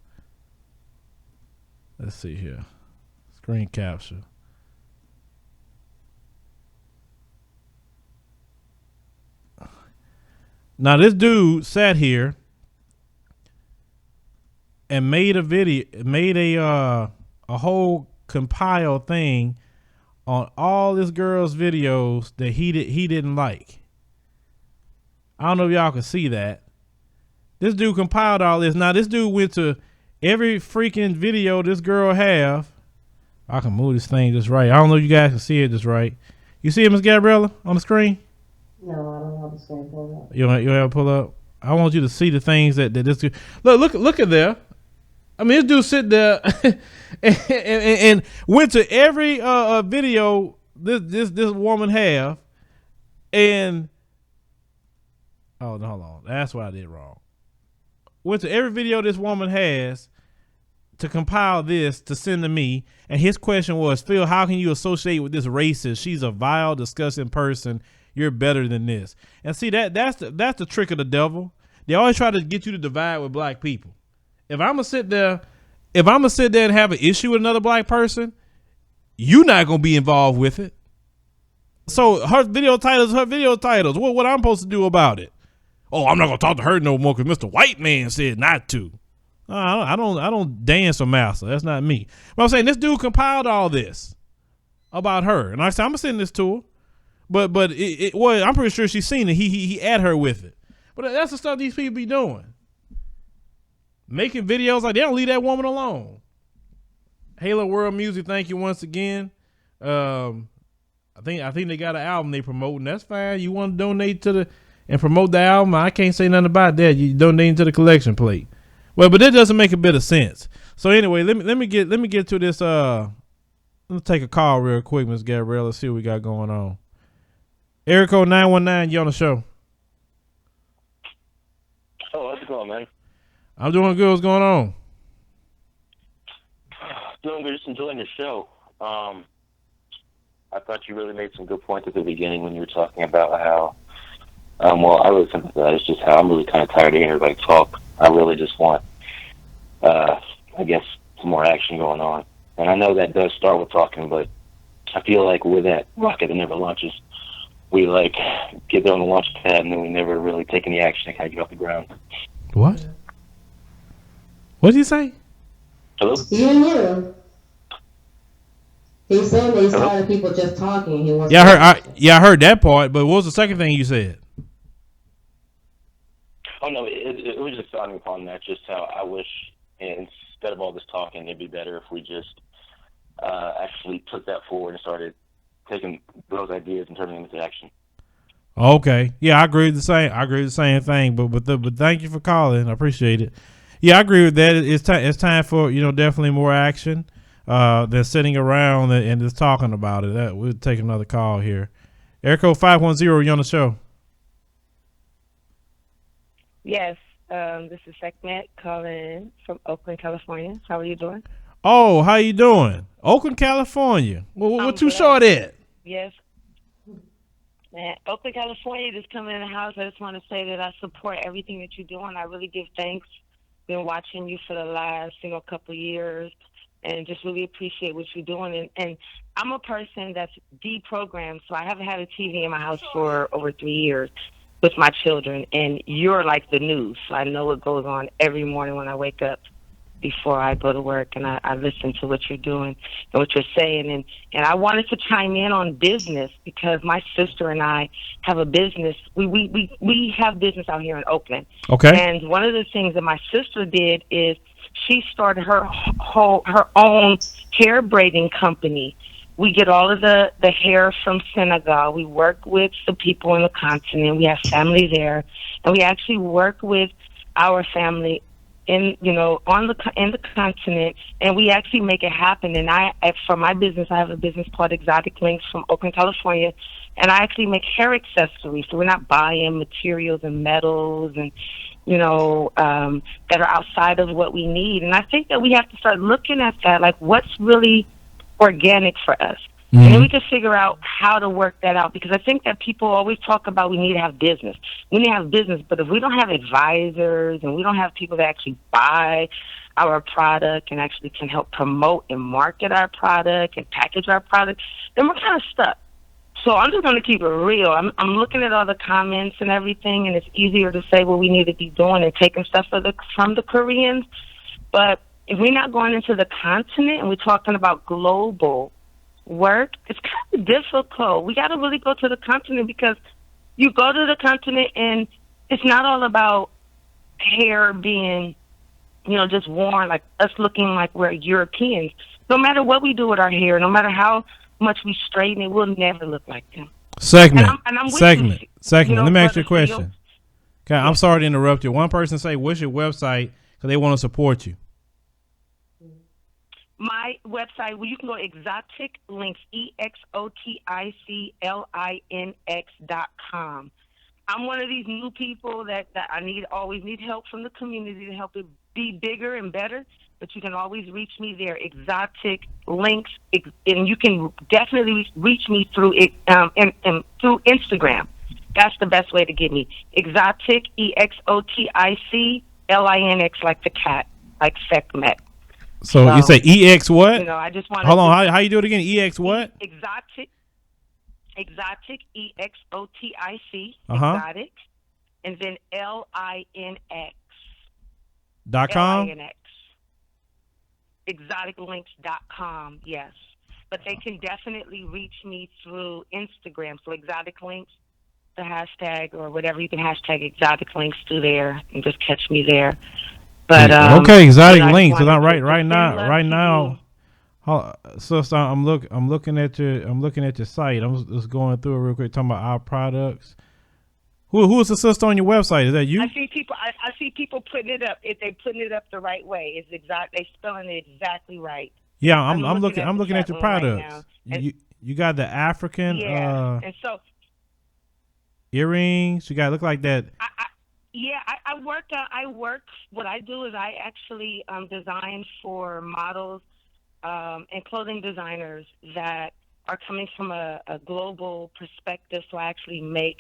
Let's see here. Screen capture. Now this dude sat here and made a video, made a whole compiled thing on all this girl's videos that he didn't like. I don't know if y'all can see that. This dude compiled all this. Now this dude went to every freaking video this girl have. I can move this thing just right. I don't know if you guys can see it just right. You see it, Miss Gabriella, on the screen? No, I don't have the screen pulled up. You don't have to pull up? I want you to see the things that this dude. Look at there. I mean, this dude sit there and went to every video this woman have, and oh no, hold on, that's what I did wrong. Went to every video this woman has to compile this to send to me, and his question was, Phil, how can you associate with this racist? She's a vile, disgusting person. You're better than this. And see, that's the trick of the devil. They always try to get you to divide with black people. If I'm gonna sit there and have an issue with another black person, you're not gonna be involved with it. So her video titles. What I'm supposed to do about it? Oh, I'm not gonna talk to her no more because Mr. White Man said not to. I don't dance or master. That's not me. But I'm saying this dude compiled all this about her, and I said I'm gonna send this to her. But I'm pretty sure she's seen it. He at her with it. But that's the stuff these people be doing. Making videos like they don't leave that woman alone. Halo World Music, thank you once again. I think they got an album they promoting. That's fine. You want to donate and promote the album? I can't say nothing about that. You donate to the collection plate. Well, but that doesn't make a bit of sense. So anyway, let me get to this. Let me take a call real quick, Miss Gabrielle. Let's see what we got going on. Area code 919, you on the show? Oh, how's it going, man? I'm doing good. What's going on? Doing good, just enjoying the show. I thought you really made some good points at the beginning when you were talking about how, well, I really sympathize, just how I'm really kind of tired of hearing everybody talk. I really just want, I guess, some more action going on. And I know that does start with talking, but I feel like with that rocket that never launches, we like get there on the launch pad and then we never really take any action to kind of get off the ground. What? What did you say? Hello? Yeah. He's saying that he's tired of people just talking. He wants I heard that part, but what was the second thing you said? Oh, no, it was just sounding upon that, just how I wish instead of all this talking, it'd be better if we just actually took that forward and started taking those ideas and turning them into action. Okay. Yeah, I agree with the same. I agree with the same thing. But thank you for calling. I appreciate it. Yeah, I agree with that. It's time for definitely more action than sitting around and just talking about it. We'll take another call here. Air code 510. You on the show? Yes. This is Sekhmet calling from Oakland, California. How are you doing? Oh, how you doing? Oakland, California. What you short at? Yes. Man, Oakland, California, just coming in the house. I just want to say that I support everything that you're doing. I really give thanks. Been watching you for the last couple of years and just really appreciate what you're doing. And I'm a person that's deprogrammed, so I haven't had a TV in my house for over 3 years with my children. And you're like the news. So I know what goes on every morning when I wake up before I go to work, and I listen to what you're doing and what you're saying. And I wanted to chime in on business because my sister and I have a business. We have business out here in Oakland. Okay. And one of the things that my sister did is she started her own hair braiding company. We get all of the hair from Senegal. We work with the people in the continent. We have family there, and we actually work with our family in the continent, and we actually make it happen. And for my business, I have a business called Exotic Links from Oakland, California, and I actually make hair accessories. So we're not buying materials and metals and that are outside of what we need. And I think that we have to start looking at that, like what's really organic for us. And then we can figure out how to work that out, because I think that people always talk about we need to have business. We need to have business, but if we don't have advisors and we don't have people that actually buy our product and actually can help promote and market our product and package our product, then we're kind of stuck. So I'm just going to keep it real. I'm looking at all the comments and everything, and it's easier to say what we need to be doing and taking stuff from the Koreans. But if we're not going into the continent and we're talking about global work, it's kind of difficult. We got to really go to the continent, because you go to the continent and it's not all about hair being, just worn, like us looking like we're Europeans. No matter what we do with our hair, no matter how much we straighten it, we'll never look like them. Segment. You, Let me ask you a question. Okay, I'm sorry to interrupt you. One person say, what's your website? Because they want to support you. My website, you can go Exotic Links, EXOTICLINX.com. I'm one of these new people that I always need help from the community to help it be bigger and better. But you can always reach me there, Exotic Links, and you can definitely reach me through through Instagram. That's the best way to get me. Exotic, EXOTICLINX, like the cat, like Sekhmet. So you say EX what? I just want. Hold on, how you do it again? EX what? Exotic, EXOTIC, Exotic, and then LINX. .com? LINX. ExoticLinks.com, yes. But they can definitely reach me through Instagram. So Exotic Links, the hashtag or whatever, you can hashtag Exotic Links through there and just catch me there. But okay, Exotic Links. Cause I'm right now. Sister, I'm looking at your site. I'm just going through it real quick, talking about our products. Who is the sister on your website? Is that you? I see people putting it up. If they putting it up the right way, it's they spelling it exactly right. Yeah, I'm looking at your products. Right, you got the African and so earrings. You got look like that. I work. What I do is I actually design for models and clothing designers that are coming from a global perspective. So I actually make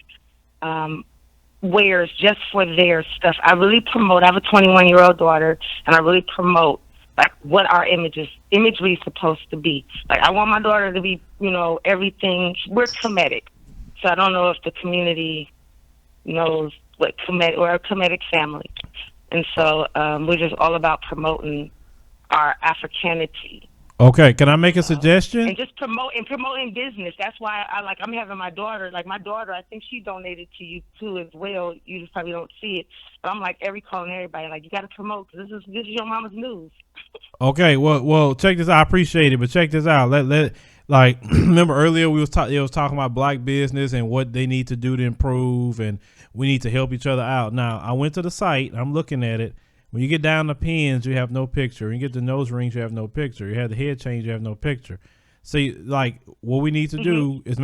wears just for their stuff. I really promote. I have a 21-year-old daughter, and I really promote like what our imagery is supposed to be. Like I want my daughter to be, everything. We're comedic, so I don't know if the community knows what comedic. We're a comedic family, and so we're just all about promoting our Africanity. Okay, can I make a suggestion? And just promoting business. That's why I'm having my daughter. Like my daughter, I think she donated to you too as well. You just probably don't see it, but I'm like calling everybody like you got to promote because this is your mama's news. Okay, well, check this out. I appreciate it, but check this out. Remember earlier we was talking about black business and what they need to do to improve, and we need to help each other out. Now I went to the site. I'm looking at it. When you get down the pins, you have no picture. When you get the nose rings, you have no picture. You have the head change, you have no picture. See, like what we need to do is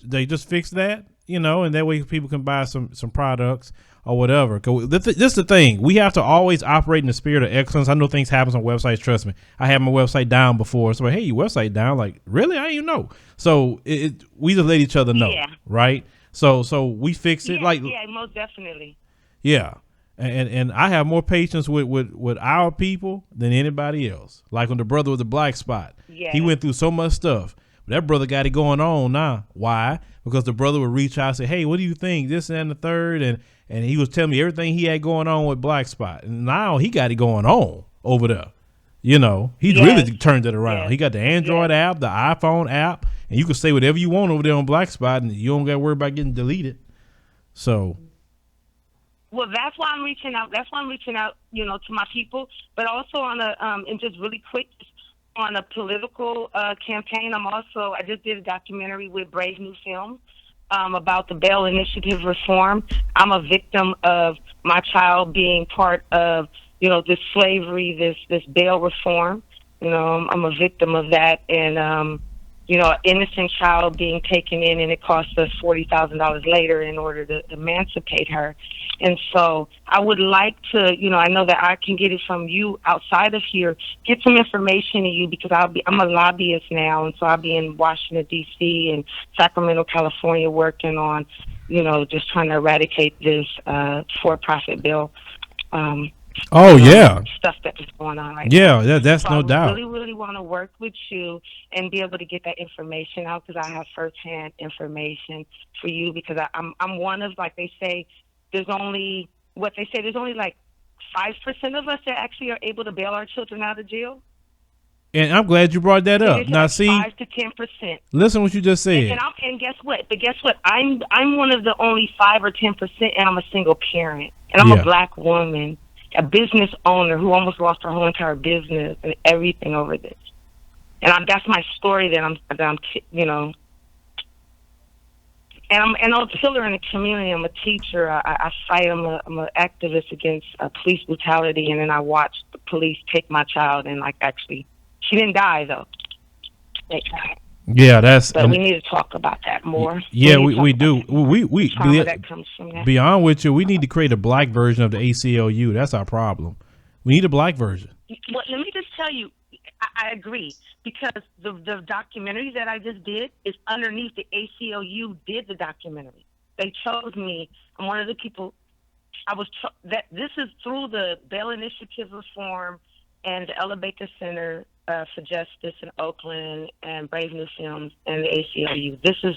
they just fix that, and that way people can buy some products or whatever. This is the thing. We have to always operate in the spirit of excellence. I know things happen on websites. Trust me. I had my website down before. So, hey, your website down? Like, really? I didn't even know. So we just let each other know, right? So we fix it. Yeah, most definitely. Yeah. And I have more patience with our people than anybody else. Like when the brother with the black spot, he went through so much stuff. That brother got it going on now. Why? Because the brother would reach out and say, hey, what do you think? This and the third. And he was telling me everything he had going on with black spot. And now he got it going on over there. He really turned it around. He got the Android app, the iPhone app, and you can say whatever you want over there on black spot, and you don't got to worry about getting deleted. So... Well, that's why I'm reaching out. That's why I'm reaching out, to my people, but also on and just really quick, on a political campaign. I just did a documentary with Brave New Films about the Bail Initiative reform. I'm a victim of my child being part of, this slavery, this bail reform. I'm a victim of that, and an innocent child being taken in, and it costs us $40,000 later in order to emancipate her. And so I would like to, I know that I can get it from you outside of here, get some information to you because I'm a lobbyist now. And so I'll be in Washington, D.C. and Sacramento, California, working on, just trying to eradicate this for-profit bill. Stuff that is going on right now. Yeah, that's no doubt. I really, really want to work with you and be able to get that information out because I have firsthand information for you because I'm one of, like they say, there's only like 5% of us that actually are able to bail our children out of jail. And I'm glad you brought that up. Now, see, 5 to 10%. Listen what you just said. And guess what? But guess what? I'm one of the only 5 or 10%, and I'm a single parent, and I'm a black woman, a business owner who almost lost her whole entire business and everything over this. And that's my story that I'm. And I'm a pillar in the community. I'm a teacher. I fight. I'm an activist against police brutality. And then I watched the police take my child and actually, she didn't die though. Yeah, But we need to talk about that more. Yeah, we do. That comes from that. Beyond which, we need to create a black version of the ACLU. That's our problem. We need a black version. Well, let me just tell you, I agree because the documentary that I just did is underneath the ACLU did the documentary. They chose me. I'm one of the people. This is through the Bail Initiative reform and the Elevate the Center for Justice in Oakland and Brave New Films and the ACLU. This is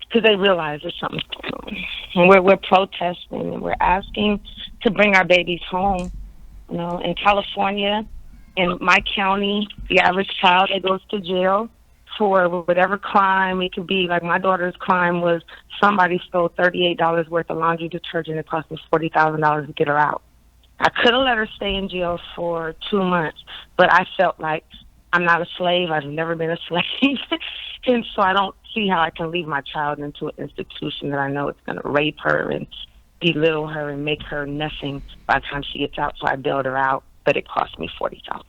because they realize there's something going on. And we're protesting and we're asking to bring our babies home. In California, in my county, the average child that goes to jail for whatever crime, it could be like my daughter's crime was somebody stole $38 worth of laundry detergent. It cost me $40,000 to get her out. I could have let her stay in jail for 2 months, but I felt like I'm not a slave. I've never been a slave. And so I don't see how I can leave my child into an institution that I know it's going to rape her and belittle her and make her nothing by the time she gets out. So I bailed her out, but it cost me $40,000.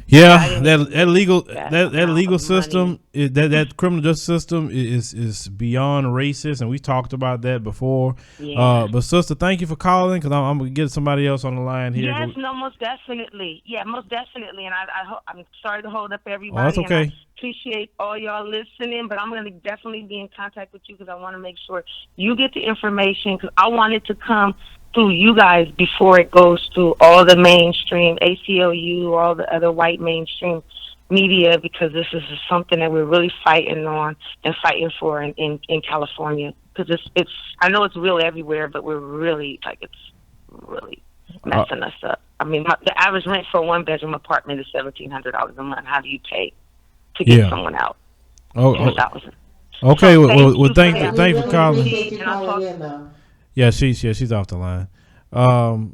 Yeah, that legal system, that criminal justice system is beyond racist, and we talked about that before. Yeah. But sister, thank you for calling, because I'm gonna get somebody else on the line here. Yes, no, most definitely. Yeah, most definitely. And I'm sorry to hold up everybody. Oh, that's okay. And I appreciate all y'all listening, but I'm going to definitely be in contact with you because I want to make sure you get the information, because I want it to come through you guys before it goes through all the mainstream ACLU, all the other white mainstream media, because this is something that we're really fighting on and fighting for in California. Because it's I know it's real everywhere, but we're really it's really messing us up. I mean, the average rent for a 1-bedroom apartment is $1,700 a month. How do you pay to get someone out? $10,000. Okay, So well, thank you for calling. Yeah, she's off the line.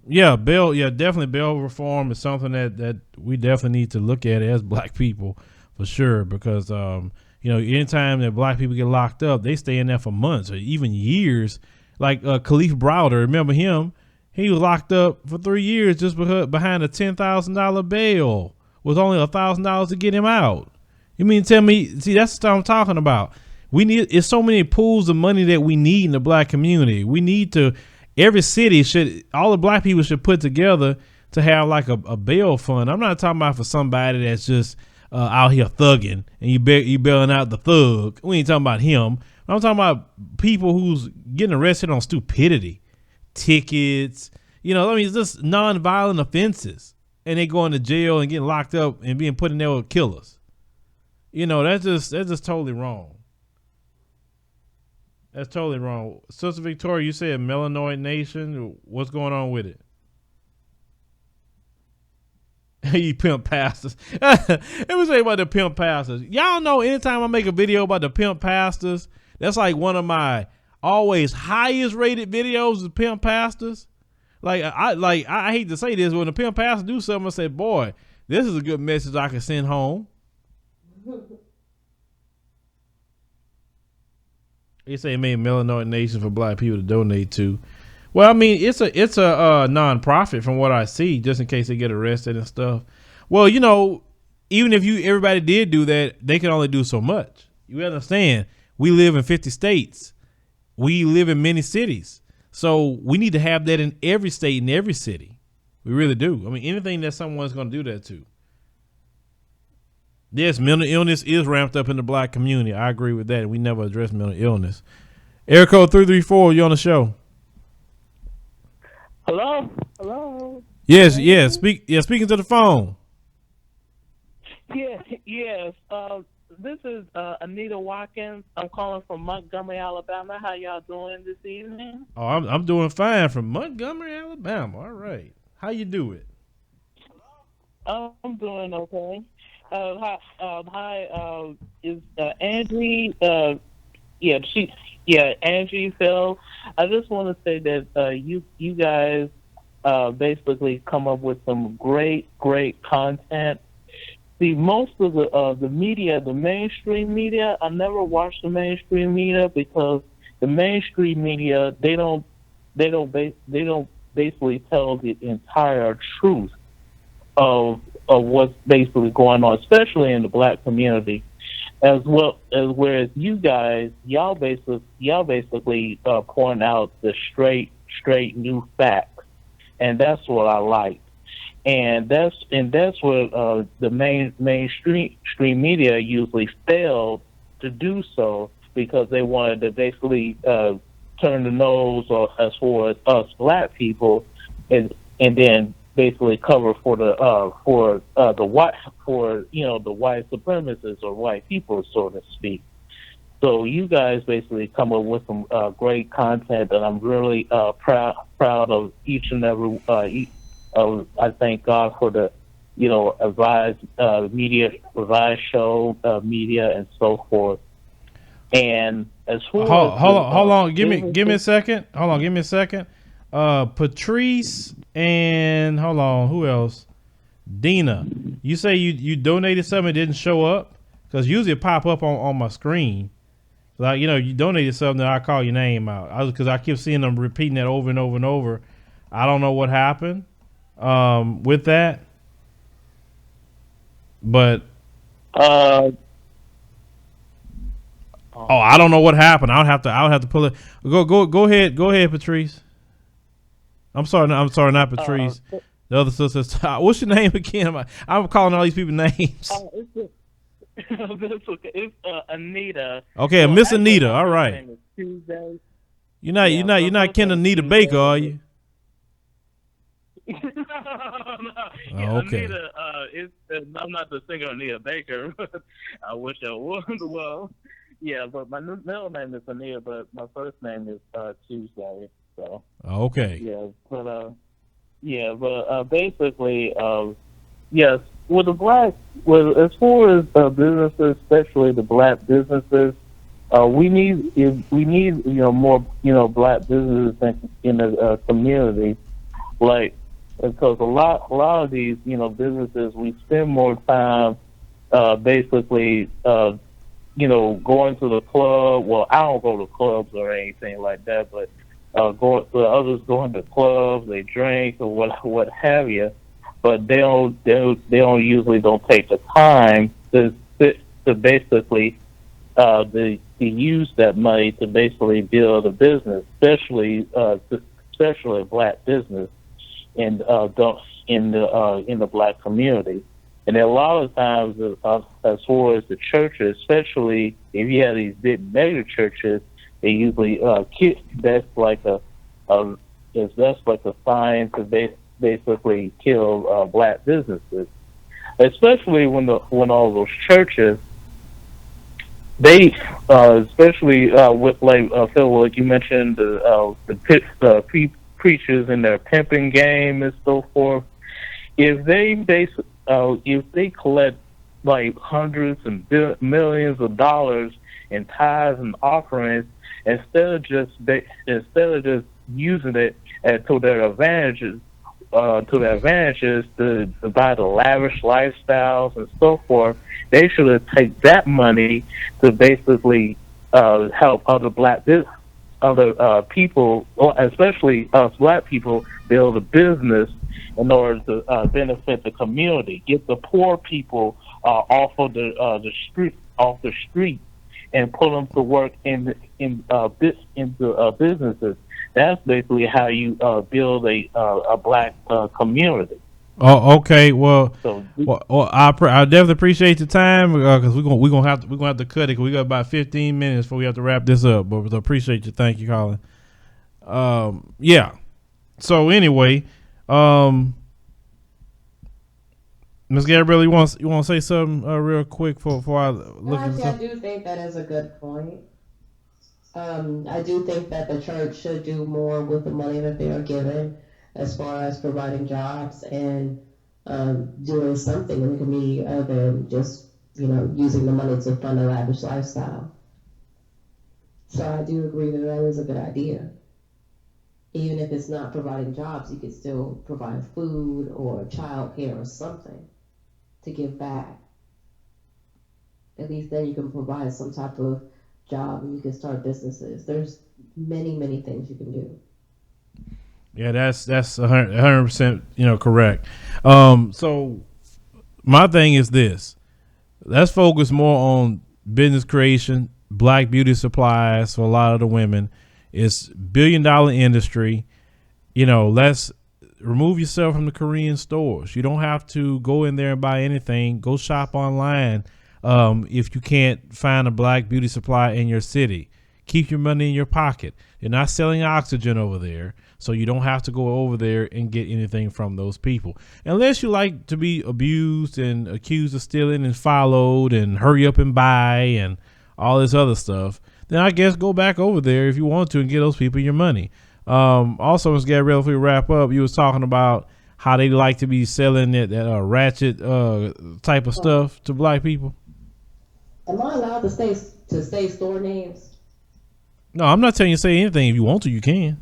Definitely bail reform is something that we definitely need to look at as black people, for sure, because anytime that black people get locked up, they stay in there for months or even years. Like Khalif Browder, remember him? He was locked up for 3 years just behind a $10,000 bail, with only $1,000 to get him out. You mean tell me? See, that's what I'm talking about. It's so many pools of money that we need in the black community. We need to, every city all the black people should put together to have like a bail fund. I'm not talking about for somebody that's just out here thugging and you bailing out the thug. We ain't talking about him. I'm talking about people who's getting arrested on stupidity, tickets, it's just non-violent offenses, and they going to jail and getting locked up and being put in there with killers. That's just totally wrong. That's totally wrong. Sister Victoria, you said Melanoid Nation. What's going on with it? You pimp pastors. Let me say about the pimp pastors. Y'all know anytime I make a video about the pimp pastors, that's like one of my always highest rated videos is pimp pastors. I hate to say this, when the pimp pastor do something, I say, boy, this is a good message I can send home. They say it made Melanoid Nation for black people to donate to. Well, I mean, it's a non-profit from what I see, just in case they get arrested and stuff. Well, even if everybody did do that, they can only do so much. You understand? We live in 50 states. We live in many cities. So we need to have that in every state, in every city. We really do. I mean, anything that someone's going to do that to. Yes, mental illness is ramped up in the black community. I agree with that. We never address mental illness. Area code 334, you on the show. Hello. Yes. Speaking to the phone. Yes. This is Anita Watkins. I'm calling from Montgomery, Alabama. How y'all doing this evening? Oh, I'm doing fine from Montgomery, Alabama. All right. How you do it? I'm doing okay. Hi. Is Angie? Angie, Phil. I just want to say that you guys basically come up with some great content. See, most of the media, the mainstream media, I never watch the mainstream media because the mainstream media they don't basically tell the entire truth of what's basically going on, especially in the black community, as well as whereas y'all basically point out the straight new facts, and that's what I like. And that's what the mainstream media usually failed to do so, because they wanted to basically turn the nose as far as us black people, and then basically cover for the white supremacists or white people, so to speak. So you guys basically come up with some great content, and I'm really proud of each and every. I thank God for the advised media, advised show media, and so forth. And as far hold on, give me a second. Hold on, give me a second. Patrice and hold on, who else? Dina, you say you donated something, it didn't show up? Because usually it pop up on my screen. Like, you donated something, I call your name out. Because I keep seeing them repeating that over and over and over. I don't know what happened with that. But Uh, I don't know what happened. I'll have to pull it. Go ahead, Patrice. I'm sorry, not Patrice. The other sister. What's your name again? I'm calling all these people names. It's okay. It's Anita. Okay, Well, Miss actually, Anita. my All first right. name is Tuesday. You're not Ken Anita Baker, are you? Yeah, okay. Anita, I'm not the singer Anita Baker. I wish I was. Well, yeah, but my middle name is Anita, but my first name is Tuesday. So. Okay. But basically, yes, with the black, as far as businesses, especially the black businesses, we need more black businesses in the community, like, because a lot of these businesses, we spend more time basically going to the club. Well, I don't go to clubs or anything like that, but others going to clubs, they drink or what have you, but they don't usually take the time to basically to use that money to basically build a business, especially a black business in the black community. And a lot of times, as far as the churches, especially if you have these big mega churches, they usually that's like a sign to basically kill black businesses, especially when all those churches, they especially with Phil, like you mentioned, the preachers in their pimping game and so forth. If they collect like hundreds and millions of dollars in tithes and offerings, instead of just using it to their advantages, to buy the lavish lifestyles and so forth, they should have taken that money to basically help other people, or especially us black people, build a business in order to benefit the community, get the poor people off the street, and put them to work into businesses. That's basically how you build a black community. Oh, okay. Well, I definitely appreciate the time because we're gonna have to cut it because we got about 15 minutes before we have to wrap this up. But I appreciate you. Thank you, Colin. Yeah. So anyway, Ms. Gabrielle, you want to say something real quick before I look at I do think that is a good point. I do think that the church should do more with the money that they are given, as far as providing jobs and doing something in the community other than just using the money to fund a lavish lifestyle. So I do agree that is a good idea. Even if it's not providing jobs, you could still provide food or child care or something to give back. At least then you can provide some type of job and you can start businesses. There's many things you can do. Yeah, that's 100% correct. So my thing is this: let's focus more on business creation, black beauty supplies for a lot of the women. It's $1 billion industry. Let's remove yourself from the Korean stores. You don't have to go in there and buy anything. Go shop online. If you can't find a black beauty supply in your city, keep your money in your pocket. They're not selling oxygen over there, so you don't have to go over there and get anything from those people. Unless you like to be abused and accused of stealing and followed and hurry up and buy and all this other stuff, then I guess go back over there if you want to and get those people your money. Also, Ms. Gabrielle, if we wrap up, you was talking about how they like to be selling that ratchet type of stuff to black people. Am I allowed to say store names? No, I'm not telling you to say anything. If you want to, you can.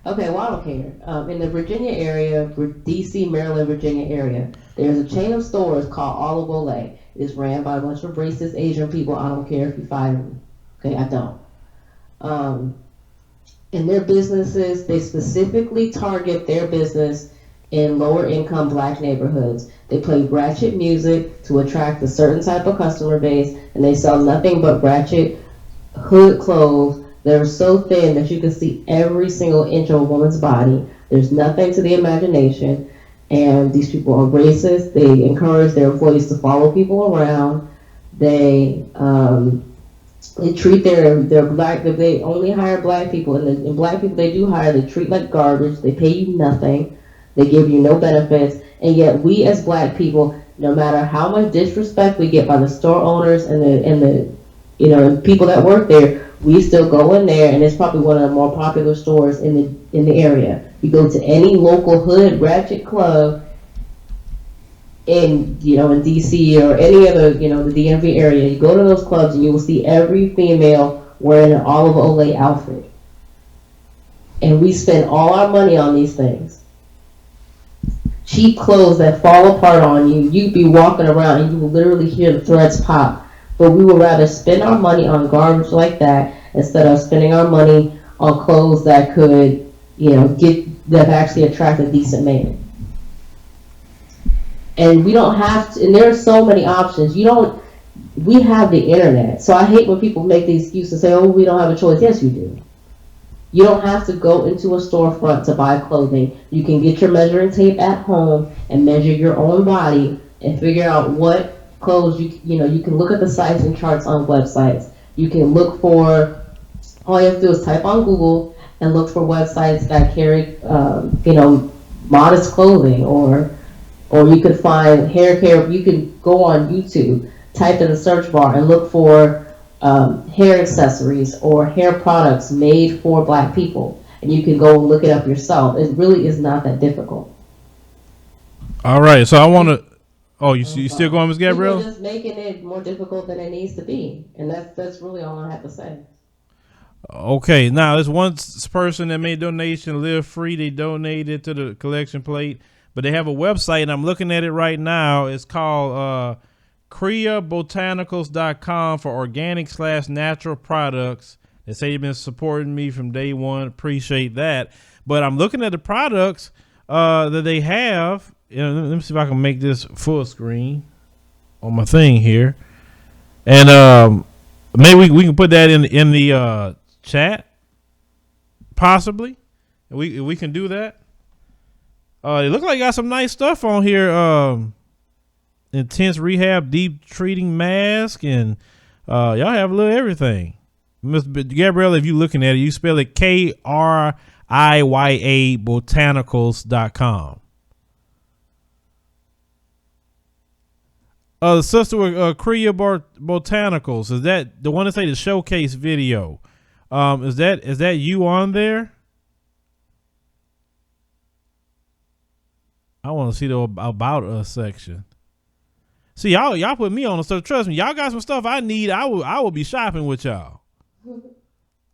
Okay, well, I don't care. In the Virginia area, D.C., Maryland, Virginia area, there's a chain of stores called Olive Olay. It is ran by a bunch of racist Asian people. I don't care if you find them. Okay, I don't. In their businesses, they specifically target their business in lower income black neighborhoods. They play ratchet music to attract a certain type of customer base, and they sell nothing but ratchet hood clothes that are so thin that you can see every single inch of a woman's body. There's nothing to the imagination, and these people are racist. They encourage their employees to follow people around. They treat their black, they only hire black people, and black people they do hire, they treat like garbage. They pay you nothing. They give you no benefits, and yet we as black people, no matter how much disrespect we get by the store owners and the people that work there, we still go in there, and it's probably one of the more popular stores in the area. You go to any local hood ratchet club in DC or any other the DMV area. You go to those clubs and you will see every female wearing an Olive Olay outfit, and we spend all our money on these things. Cheap clothes that fall apart on you. You'd be walking around and you will literally hear the threads pop. But we would rather spend our money on garbage like that instead of spending our money on clothes that could, that actually attract a decent man. And we don't have to, and there are so many options. We have the internet. So I hate when people make the excuse and say, oh, we don't have a choice. Yes, you do. You don't have to go into a storefront to buy clothing. You can get your measuring tape at home and measure your own body and figure out what clothes you can look at the size and charts on websites. You can look for, all you have to do is type on Google and look for websites that carry, modest clothing, or you could find hair care. You can go on YouTube, type in the search bar and look for hair accessories or hair products made for black people, and you can go and look it up yourself. It really is not that difficult. All right, so I want to. Oh, you still going, Ms. Gabrielle? You're just making it more difficult than it needs to be, and that's really all I have to say. Okay, now there's one person that made a donation, Live Free. They donated to the collection plate, but they have a website, and I'm looking at it right now. It's called KreaBotanicals.com for organic/natural products. They say you've been supporting me from day one. Appreciate that. But I'm looking at the products that they have. Let me see if I can make this full screen on my thing here, and maybe we can put that in the chat, possibly. We can do that. It looks like you got some nice stuff on here. Intense rehab, deep treating mask, and y'all have a little everything. Miss Gabrielle, if you looking at it, you spell it KRIYA botanicals.com. The sister with Krea Botanicals, is that the one that say the showcase video? Is that you on there? I want to see the about us section. See, y'all put me on the stuff. Trust me, y'all got some stuff I need. I will be shopping with y'all.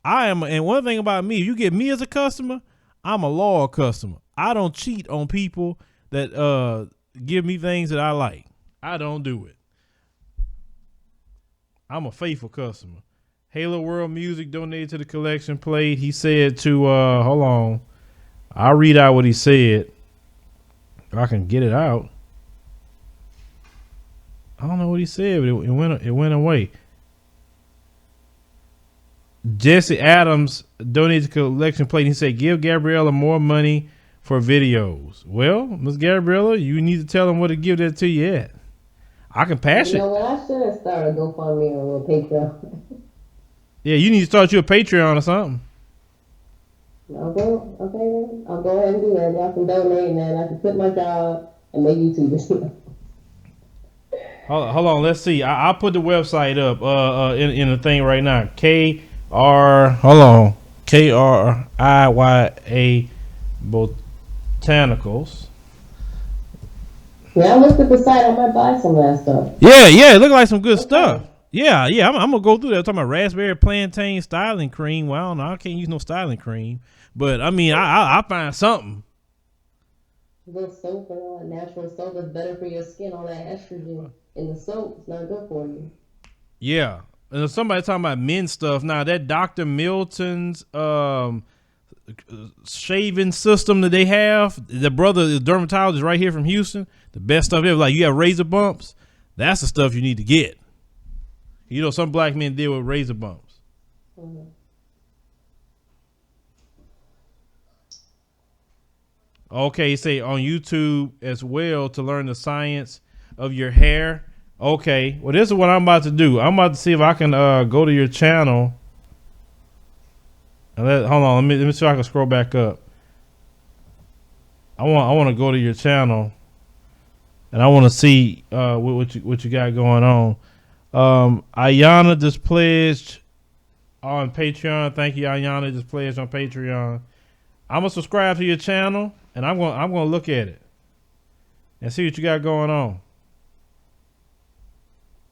I am, and one thing about me, if you get me as a customer, I'm a loyal customer. I don't cheat on people that give me things that I like. I don't do it. I'm a faithful customer. Halo World Music donated to the collection plate. He said to hold on, I'll read out what he said. If I can get it out. I don't know what he said, but it went away. Jesse Adams donated to the collection plate. He said, give Gabriella more money for videos. Well, Miss Gabriella, you need to tell them what to give that to you at. I can pass it. What I should have started a GoFundMe or a Patreon. Yeah, you need to start you a Patreon or something. I'll go ahead and do that. Y'all can donate, and then I can quit my job and make YouTube videos. Hold on, let's see. I'll put the website up in the thing right now. KRIYA Botanicals. Yeah, I looked at the site. I might buy some of that stuff. Yeah, it look like some good stuff. Yeah, I'm gonna go through that. I'm talking about raspberry plantain styling cream. Well, I don't know. I can't use no styling cream, but I mean, I'll find something. The soap and all that natural soap is better for your skin. All that estrogen in the soap is not good for you. Yeah, and somebody talking about men's stuff now. That Dr. Milton's shaving system that they have. The brother, the dermatologist right here from Houston, the best stuff ever. Like you have razor bumps, that's the stuff you need to get. You know, some black men deal with razor bumps. Mm-hmm. Okay, you say on YouTube as well to learn the science of your hair. Okay, well, this is what I'm about to do. I'm about to see if I can go to your channel. And hold on, let me see if I can scroll back up. I want to go to your channel, and I want to see what you got going on. Ayana just pledged on Patreon. Thank you, Ayana. Just pledged on Patreon. I'm gonna subscribe to your channel, and I'm gonna look at it and see what you got going on.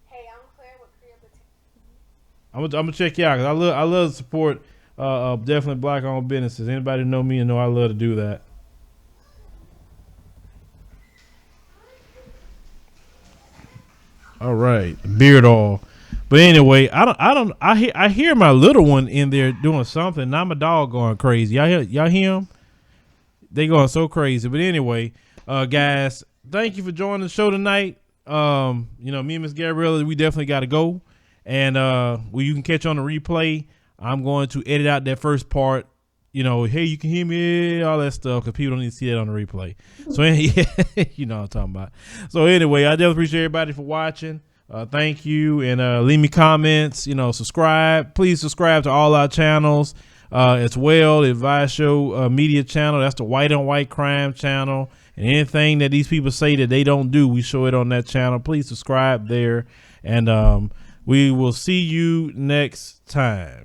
Hey, I'm Claire with Creative. I'm gonna check you out because I love to support definitely black owned businesses. Anybody who know me and know I love to do that. All right, beard oil. But anyway, I hear my little one in there doing something. Now my dog going crazy. Y'all hear him? They going so crazy. But anyway, guys, thank you for joining the show tonight. You know, me and Miss Gabriella, we definitely got to go. And you can catch on the replay. I'm going to edit out that first part. You know, hey, you can hear me, all that stuff, because people don't need to see that on the replay. So, you know what I'm talking about. So, anyway, I definitely appreciate everybody for watching. Thank you. And leave me comments, you know, subscribe. Please subscribe to all our channels as well. The Advice Show media channel. That's the White on White Crime channel. And anything that these people say that they don't do, we show it on that channel. Please subscribe there. And we will see you next time.